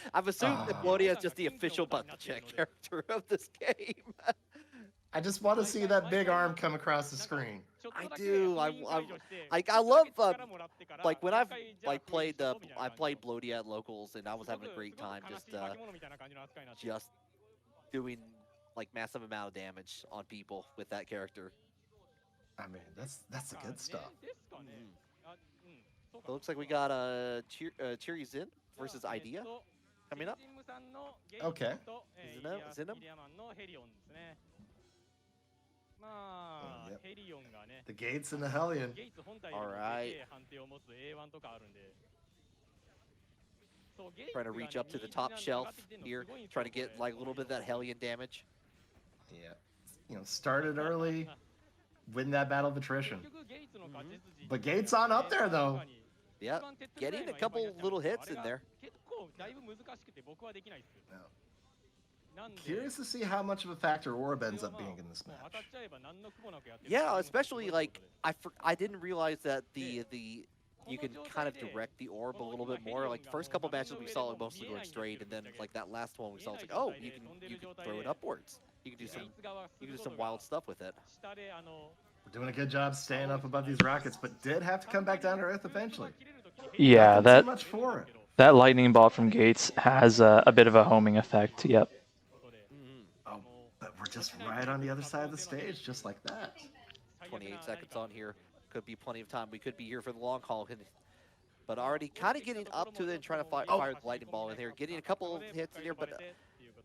that Blodia is just the official button check character of this game. I just want to see that big arm come across the screen. I do. I love like when I've played Blodia at locals, and I was having a great time just doing like massive amount of damage on people with that character. I mean, that's the good stuff. So it looks like we got Cheery Zin versus Idea coming up. Okay. Zinum? Yep. The Gates and the Hellion. All right. Trying to reach up to the top shelf here, trying to get like a little bit of that Hellion damage. Yeah. You know, started early, win that battle of attrition. But Gates on up there, though. Yeah, getting a couple little hits in there. Curious to see how much of a factor Orb ends up being in this match. Yeah, especially like I didn't realize that the you can kind of direct the orb a little bit more. Like the first couple matches we saw it mostly going straight, and then like that last one we saw it's like, oh, you can throw it upwards. You can do some wild stuff with it. We're doing a good job staying up above these rockets, but did have to come back down to earth eventually. Yeah, Nothing too much for it. that lightning bolt from Gates has a bit of a homing effect. Yep. Oh, but we're just right on the other side of the stage, just like that. 28 seconds on here. Could be plenty of time. We could be here for the long haul. But already kind of getting up to it and trying to fire the lightning ball in here. Getting a couple of hits in here, but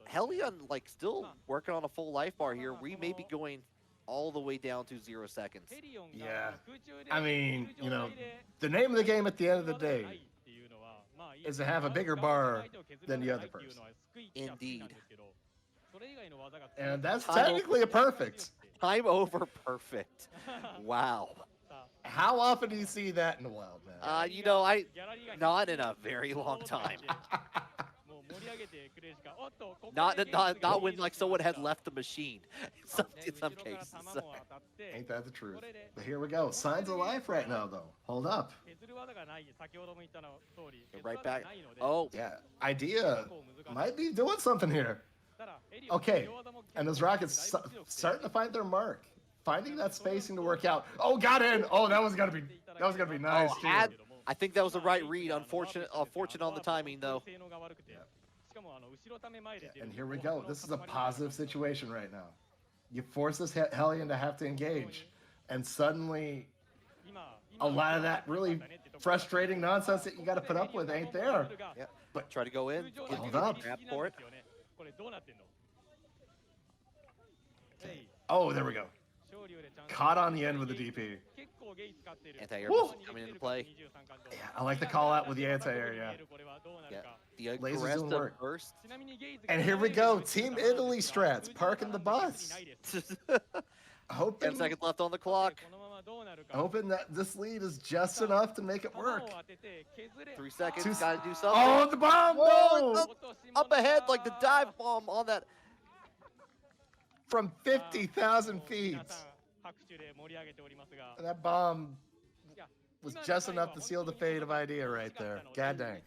Hellion like still working on a full life bar here. We may be going all the way down to 0 seconds. Yeah. I mean, you know, the name of the game at the end of the day is to have a bigger bar than the other person. Indeed. And that's technically a perfect. Time over perfect. Wow. How often do you see that in the wild, man? You know, not in a very long time. Not when like someone had left the machine. In some cases. Ain't that the truth? But here we go. Signs of life right now, though. Hold up. Right back. Oh, Yeah. Idea might be doing something here. Okay. And those rockets starting to find their mark. Finding that spacing to work out. Oh, got in. Oh, that was gonna be nice too. I think that was the right read. Unfortunate on the timing though. And here we go. This is a positive situation right now. You force this Hellion to have to engage, and suddenly a lot of that really frustrating nonsense that you got to put up with ain't there. Yeah. But try to go in. Hold up. Grab for it. Oh, there we go. Caught on the end with the DP. Anti-air burst coming into play. Yeah, I like the call out with the anti-air, yeah. The Lasers don't aggressive work. burst. And here we go. Team Italy strats parking the bus. 10 Hoping seconds left on the clock. that this lead is just enough to make it work. 3 seconds. 2 Gotta do something. Oh, the bomb! Whoa, No! up ahead, like the dive bomb on that. From 50,000 feet. And that bomb was just enough to seal the fate of Idea right there. God dang.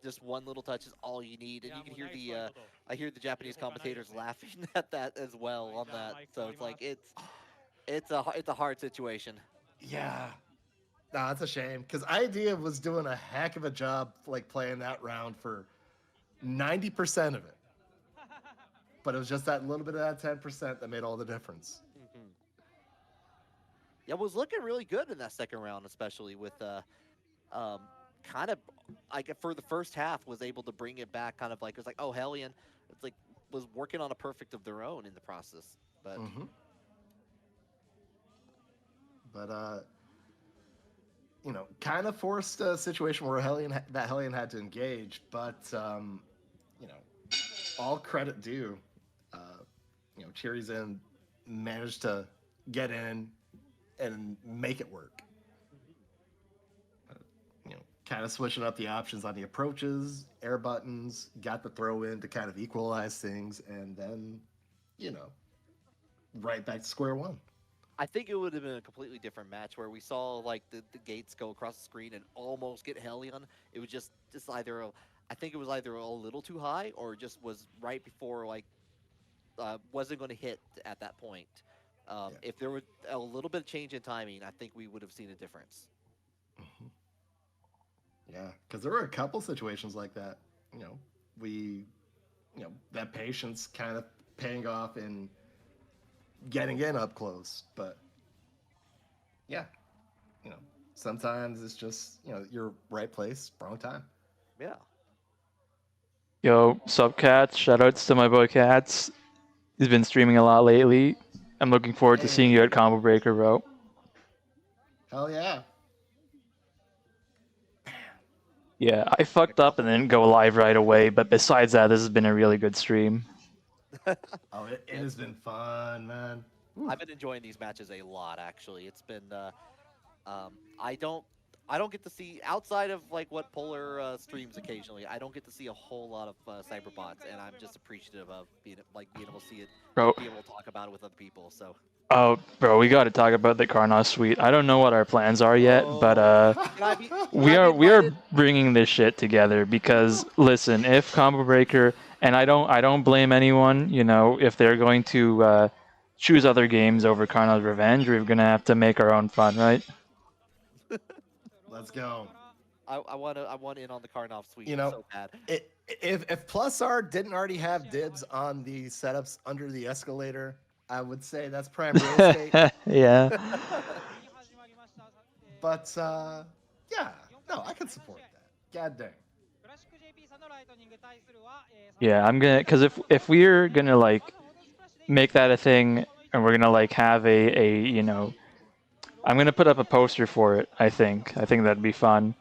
Just one little touch is all you need, and you can hear I hear the Japanese commentators laughing at that as well on that. So it's like it's a hard situation. Yeah. Nah, it's a shame because Idea was doing a heck of a job like playing that round for 90% of it. But it was just that little bit of that 10% that made all the difference. Yeah, it was looking really good in that second round, especially with kind of like for the first half was able to bring it back, kind of like it was like, oh, Hellion, it's like was working on a perfect of their own in the process. But you know, kind of forced a situation where Hellion had to engage, but you know, all credit due. You know, Cherry's in managed to get in, and make it work. Kind of switching up the options on the approaches, air buttons, got the throw in to kind of equalize things, and then, you know, right back to square one. I think it would have been a completely different match where we saw like the gates go across the screen and almost get Hellion. It was just either I think it was either a little too high or just was right before like wasn't going to hit at that point. If there was a little bit of change in timing, I think we would have seen a difference. Mm-hmm. Yeah, because there were a couple situations like that. That patience kind of paying off in getting in up close. But yeah, sometimes it's just your right place, wrong time. Yeah. Yo, sup, Cats? Shoutouts to my boy Cats. He's been streaming a lot lately. I'm looking forward to seeing you at Combo Breaker, bro. Hell yeah. Yeah, I fucked up and didn't go live right away, but besides that, this has been a really good stream. Oh, it has been fun, man. I've been enjoying these matches a lot, actually. It's been, I don't get to see, outside of like what Polar streams occasionally, I don't get to see a whole lot of Cyberbots, and I'm just appreciative of being able to see it, Bro. be able to talk about it with other people, so. Oh, bro, we got to talk about the Karnos suite. I don't know what our plans are yet, but we are bringing this shit together because listen, if Combo Breaker, and I don't blame anyone, if they're going to choose other games over Karnos Revenge, we're gonna have to make our own fun, right? Let's go. I want in on the Karnov suite so bad. If Plus R didn't already have dibs on the setups under the escalator, I would say that's prime real estate. Yeah. But yeah, no, I can support that. God dang. Yeah, I'm gonna, cause if we're gonna like make that a thing, and we're gonna like have a I'm gonna put up a poster for it. I think that'd be fun.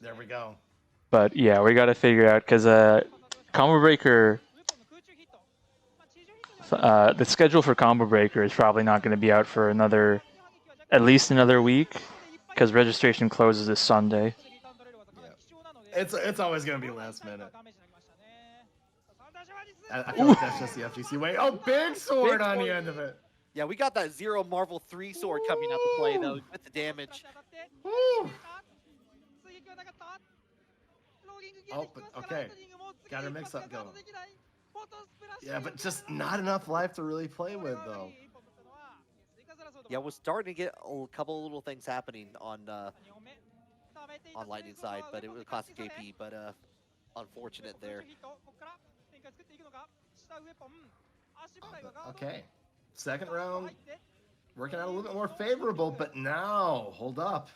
There we go. But yeah, we gotta figure out because Combo Breaker. The schedule for Combo Breaker is probably not going to be out for at least another week, because registration closes this Sunday. Yeah. It's always going to be last minute. I feel like that's just the FGC way. Oh, big sword on the end of it. Yeah, we got that Zero Marvel 3 sword coming out to play, though, with the damage. Woo. Oh, but okay. Got her mix-up going. Yeah, but just not enough life to really play with, though. Yeah, we're starting to get a couple of little things happening on Lightning side, but it was classic JP, but unfortunate there. Okay, second round, working out a little bit more favorable, but now, hold up.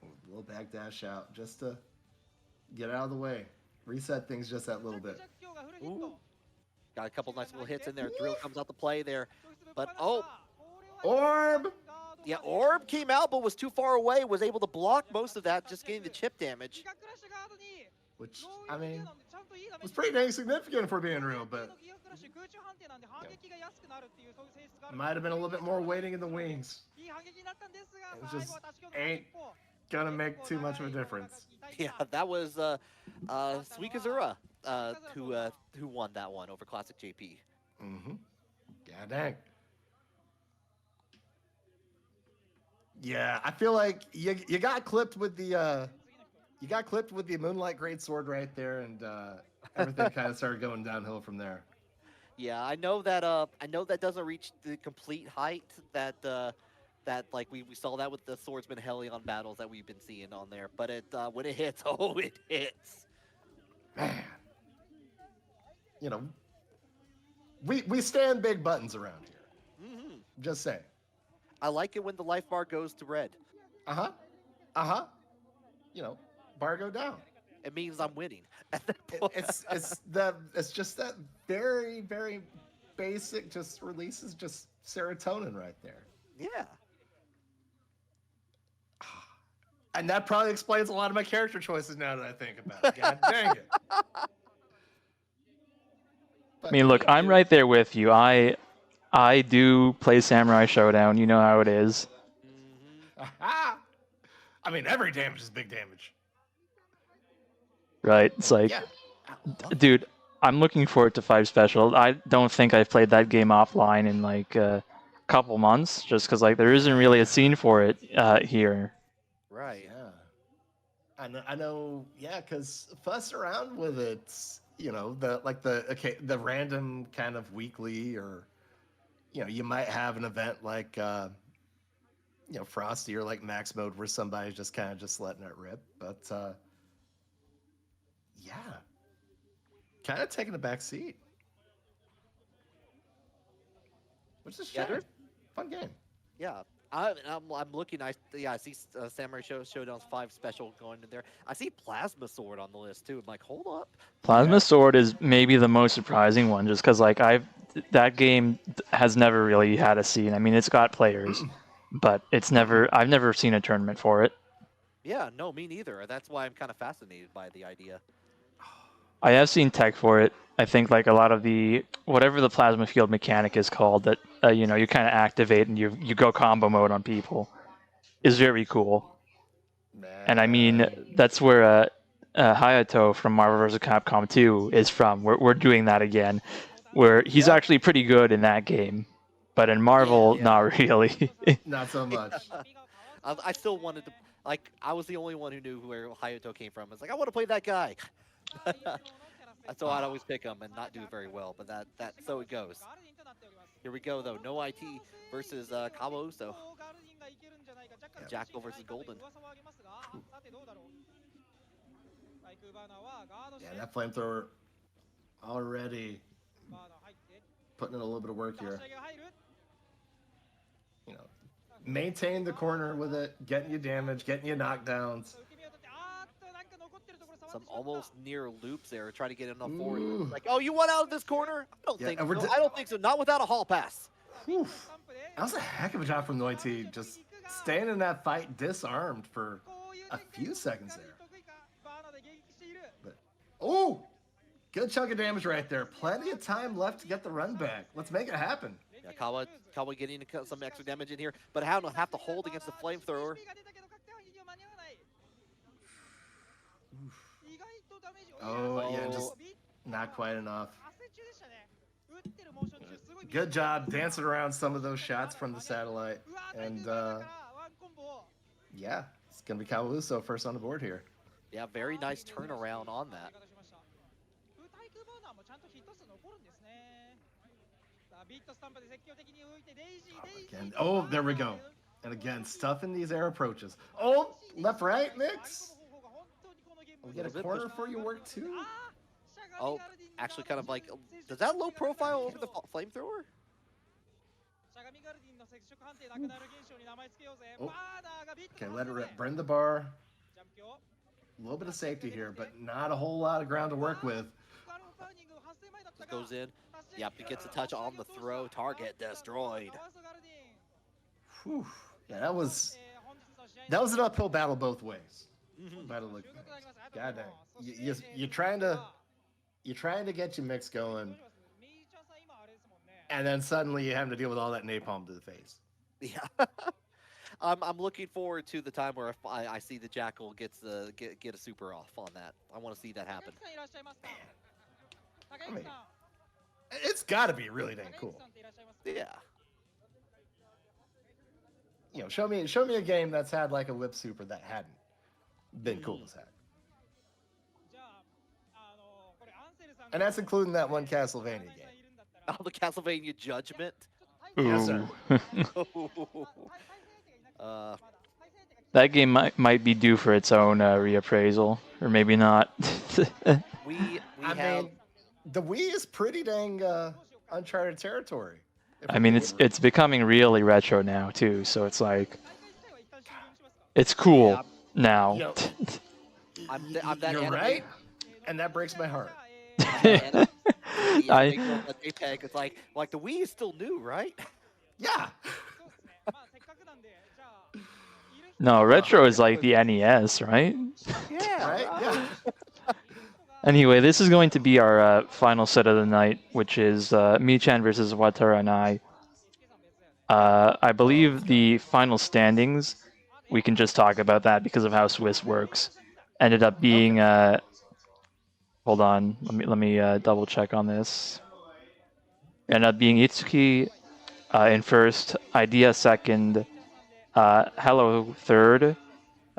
A little back dash out, just to get out of the way. Reset things just that little bit. Ooh. Got a couple nice little hits in there. Drill comes out to play there. But, oh. Orb! Yeah, Orb came out, but was too far away. Was able to block most of that, just getting the chip damage. Which, I mean, was pretty dang significant if we're being real, but it might have been a little bit more waiting in the wings. It just ain't gonna make too much of a difference. Yeah, that was Suikazura who won that one over Classic JP. Mm-hmm. God dang. Yeah, I feel like you got clipped with the Moonlight Greatsword right there, and everything kind of started going downhill from there. Yeah, I know that doesn't reach the complete height that like we saw that with the Swordsman Hellion battles that we've been seeing on there, but it when it hits, oh, it hits. Man, we stand big buttons around here. Mm-hmm. Just saying. I like it when the life bar goes to red. Bar go down. It means I'm winning. It's just that very, very basic, just releases just serotonin right there. Yeah. And that probably explains a lot of my character choices now that I think about it. God dang it. I mean, look, I'm right there with you. I do play Samurai Showdown. You know how it is. I mean, every damage is big damage. Right? It's like, Yeah. dude, I'm looking forward to 5 Special. I don't think I've played that game offline in like a couple months, just because like there isn't really a scene for it here. Right. Yeah. I know. Yeah, because fuss around with it. You know, the random kind of weekly, or you might have an event like Frosty or like Max Mode where somebody's just kind of just letting it rip. But yeah, kind of taking a back seat, which is a shame. Fun game. Yeah. I'm looking. I see Samurai Showdown's 5 Special going in there. I see Plasma Sword on the list too. I'm like, hold up. Plasma Sword is maybe the most surprising one, just because like that game has never really had a scene. I mean, it's got players, but I've never seen a tournament for it. Yeah, no, me neither. That's why I'm kind of fascinated by the idea. I have seen tech for it. I think like a lot of whatever the plasma field mechanic is called, that you kind of activate and you go combo mode on people, is very cool. And I mean, that's where Hayato from Marvel vs. Capcom 2 is from. We're doing that again, where he's actually pretty good in that game, but in Marvel, not really. Not so much. I still wanted to, like, I was the only one who knew where Hayato came from. I was like, I want to play that guy. So I'd always pick him and not do very well, but so it goes. Here we go, though. No IT versus Kawaguso. Jackal versus Golden. Yeah, that flamethrower already putting in a little bit of work here. Maintain the corner with it, getting you damage, getting you knockdowns. Some almost near loops there, trying to get enough forward. Like, oh, you want out of this corner? I don't think so. I don't think so. Not without a hall pass. Whew. That was a heck of a job from Noiti, just staying in that fight disarmed for a few seconds there. But, oh, good chunk of damage right there. Plenty of time left to get the run back. Let's make it happen. Yeah, Kawa getting some extra damage in here, but have to hold against the flamethrower. Oh, yeah, just not quite enough. Good job dancing around some of those shots from the satellite. And, yeah, it's going to be Kawaguso first on the board here. Yeah, very nice turnaround on that. Again. Oh, there we go. And again, stuffing these air approaches. Oh, left, right, mix. We get a corner for your work too. Oh, actually kind of like, does that low profile over the flamethrower? Oh. Okay, let it rip. Burn the bar. A little bit of safety here, but not a whole lot of ground to work with. Just goes in. Yep, he gets a touch on the throw. Target destroyed. Whew. Yeah, that was an uphill battle both ways. God dang. You're trying to get your mix going, and then suddenly you have to deal with all that napalm to the face. Yeah. I'm looking forward to the time where I see the Jackal get a super off on that. I want to see that happen. I mean, it's got to be really dang cool. Yeah. Show me a game that's had like a whip super that hadn't been cool as heck. And that's including that one Castlevania game. Oh, the Castlevania Judgment. Ooh. Yes, sir. That game might be due for its own reappraisal, or maybe not. I mean, the Wii is pretty dang uncharted territory. I mean, it's becoming really retro now too, so it's like it's cool now. You're right, and that breaks my heart. It's like the Wii is still new, right? Yeah. No, retro is like the NES, right? Yeah. Right? Yeah. Anyway, this is going to be our final set of the night, which is Michan versus Watara and I. I believe the final standings, we can just talk about that because of how Swiss works. Ended up being, hold on, let me double check on this. Ended up being Itsuki in first, Idea second, Hello third,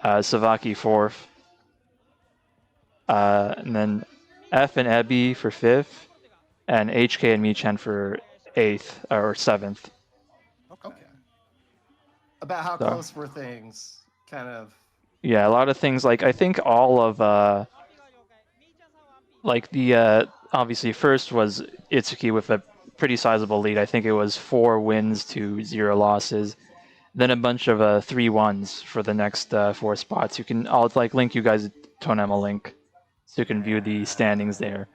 Savaki fourth, and then F and Ebby for fifth, and HK and Michan for eighth or seventh. Okay. About how So, close were things? Kind of. yeah, a lot of things. Like I think all of like the obviously first was Itsuki with a pretty sizable lead. I think it was 4 wins to 0 losses. Then a bunch of 3-1s for the next 4 spots. I'll like link you guys a Tonema link so you can view the standings there.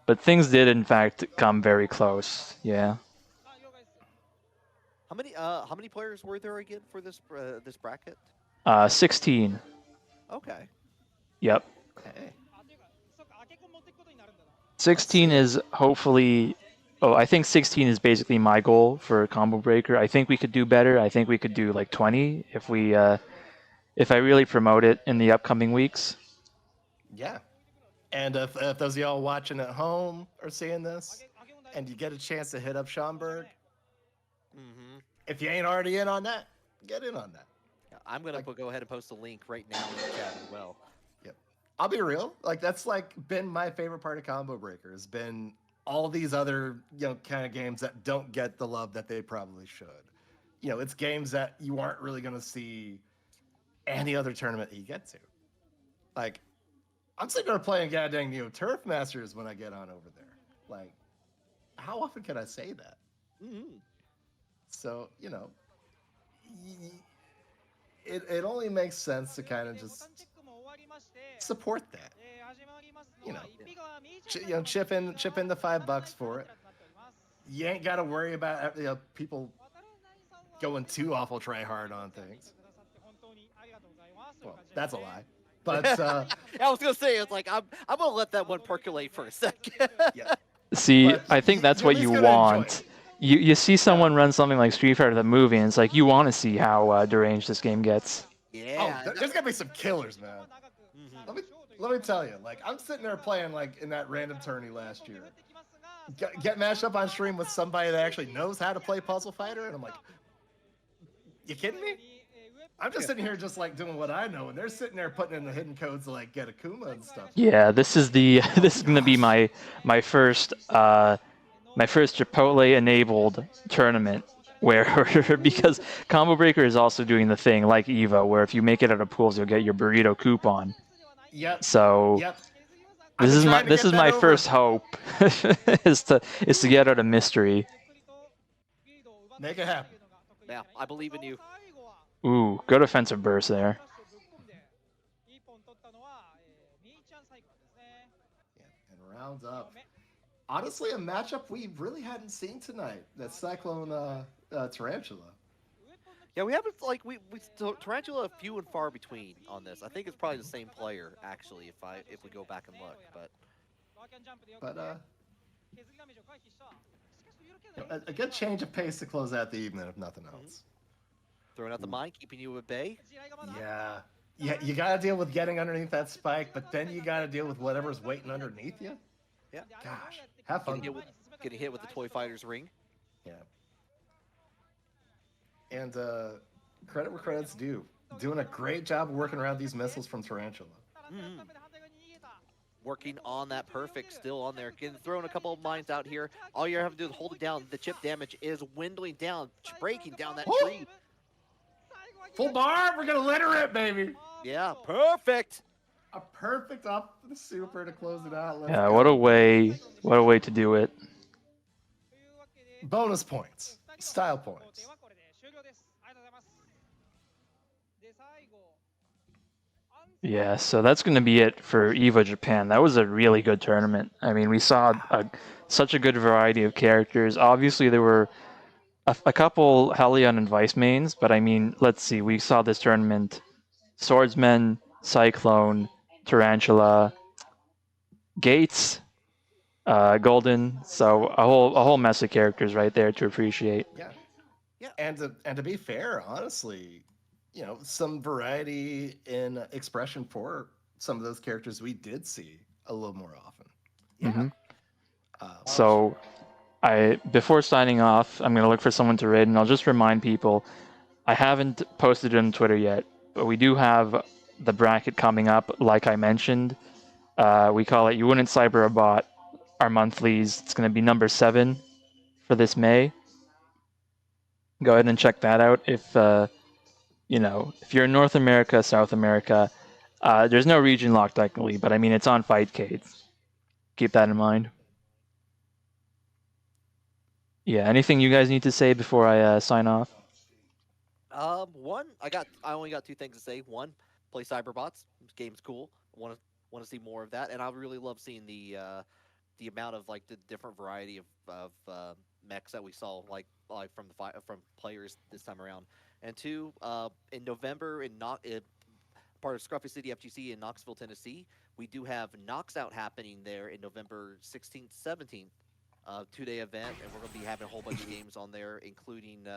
But things did in fact come very close. Yeah. How many players were there again for this this bracket? 16. Okay. Yep. Okay. 16 is hopefully. Oh, I think 16 is basically my goal for Combo Breaker. I think we could do better. I think we could do like 20 if if I really promote it in the upcoming weeks. Yeah. And if those of y'all watching at home are seeing this, and you get a chance to hit up Schomburg, if you ain't already in on that, get in on that. Yeah, I'm gonna go ahead and post a link right now in the chat as well. Yep. I'll be real. Like that's like been my favorite part of Combo Breaker has been all these other kind of games that don't get the love that they probably should. It's games that you aren't really gonna see any other tournament that you get to. Like I'm sitting there playing goddamn Turf Masters when I get on over there. Like how often can I say that? So it only makes sense to kind of just support that. Chip in the $5 for it. You ain't got to worry about people going too awful try hard on things. Well, that's a lie. But I was gonna say it's like I'm gonna let that one percolate for a second. Yeah. See, But I think that's you're what at you least gonna enjoy want. it. You see someone run something like Street Fighter the movie, and it's like you want to see how deranged this game gets. Yeah. There's gotta be some killers, man. Let me tell you, like I'm sitting there playing like in that random tourney last year. Get matched up on stream with somebody that actually knows how to play Puzzle Fighter, and I'm like, you kidding me? I'm just sitting here just like doing what I know, and they're sitting there putting in the hidden codes to like get Akuma and stuff. Yeah, this is gonna be my first Chipotle enabled tournament where because Combo Breaker is also doing the thing like EVO where if you make it out of pools you'll get your burrito coupon. Yep. So Yep. this is my first hope is to get out a mystery. Make it happen. Yeah, I believe in you. Ooh, good offensive burst there. And rounds up. Honestly, a matchup we really hadn't seen tonight. That Cyclone Tarantula. Yeah, we haven't Tarantula few and far between on this. I think it's probably the same player actually if we go back and look, but a good change of pace to close out the evening, if nothing else. Throwing out the mine, keeping you at bay. Yeah. Yeah, you gotta deal with getting underneath that spike, but then you gotta deal with whatever's waiting underneath you. Yeah. Gosh, have fun. Getting hit with the Toy Fighters ring. Yeah. And credit where credit's due. Doing a great job of working around these missiles from Tarantula. Working on that perfect, still on there. Getting throwing a couple of mines out here. All you have to do is hold it down. The chip damage is dwindling down, breaking down that tree. Full bar, we're gonna let her rip, baby. Yeah, perfect. A perfect off the super to close it out. Let's Yeah, go. what a way to do it. Bonus points, style points. Yeah, so that's going to be it for EVO Japan. That was a really good tournament. I mean, we saw such a good variety of characters. Obviously, there were a couple Hellion and Vice mains, but I mean, let's see. We saw this tournament: Swordsman, Cyclone, Tarantula, Gates, Golden. So a whole mess of characters right there to appreciate. Yeah. Yeah. And to be fair, honestly, some variety in expression for some of those characters we did see a little more often. Yeah. Mhm. Um, So before signing off, I'm gonna look for someone to raid, and I'll just remind people I haven't posted it on Twitter yet, but we do have the bracket coming up, like I mentioned. We call it You Wouldn't Cyber a Bot, our monthlies. It's going to be number 7 for this May. Go ahead and check that out. If if you're in North America, South America, there's no region lock technically, but I mean it's on Fightcade. Keep that in mind. Yeah. Anything you guys need to say before I sign off? One, I only got 2 things to say. One, play Cyberbots. This game's cool. Want to see more of that, and I really love seeing the amount of like the different variety of mechs that we saw like from players this time around. And 2, in November in part of Scruffy City FGC in Knoxville, Tennessee, we do have Knocks Out happening there in November 16th, 17th. 2-day event, and we're going to be having a whole bunch of games on there, including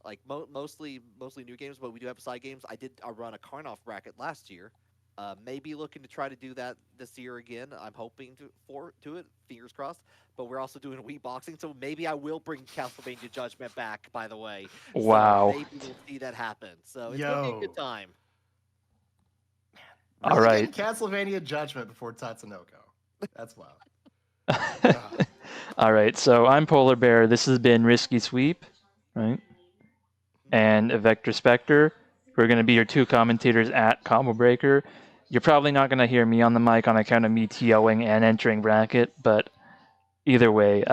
like mostly new games, but we do have side games. I run a Karnoff bracket last year. Maybe looking to try to do that this year again. I'm hoping to it. Fingers crossed. But we're also doing Wii boxing, so maybe I will bring Castlevania Judgment back. By the way, Wow. So maybe we'll see that happen. So it's gonna be a good time. Really All right. getting Castlevania Judgment before Tatsunoko. That's wild. All right. So I'm Polar Bear. This has been Risky Sweep, right? And Vector Spectre. We're going to be your 2 commentators at Combo Breaker. You're probably not going to hear me on the mic on account of me TOing and entering bracket, but either way,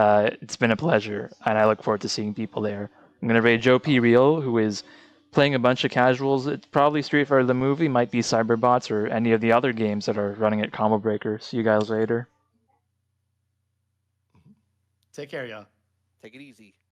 it's been a pleasure, and I look forward to seeing people there. I'm going to raid Joe P. Real, who is playing a bunch of casuals. It's probably Street Fighter the movie, might be Cyberbots, or any of the other games that are running at Combo Breaker. See you guys later. Take care, y'all. Take it easy.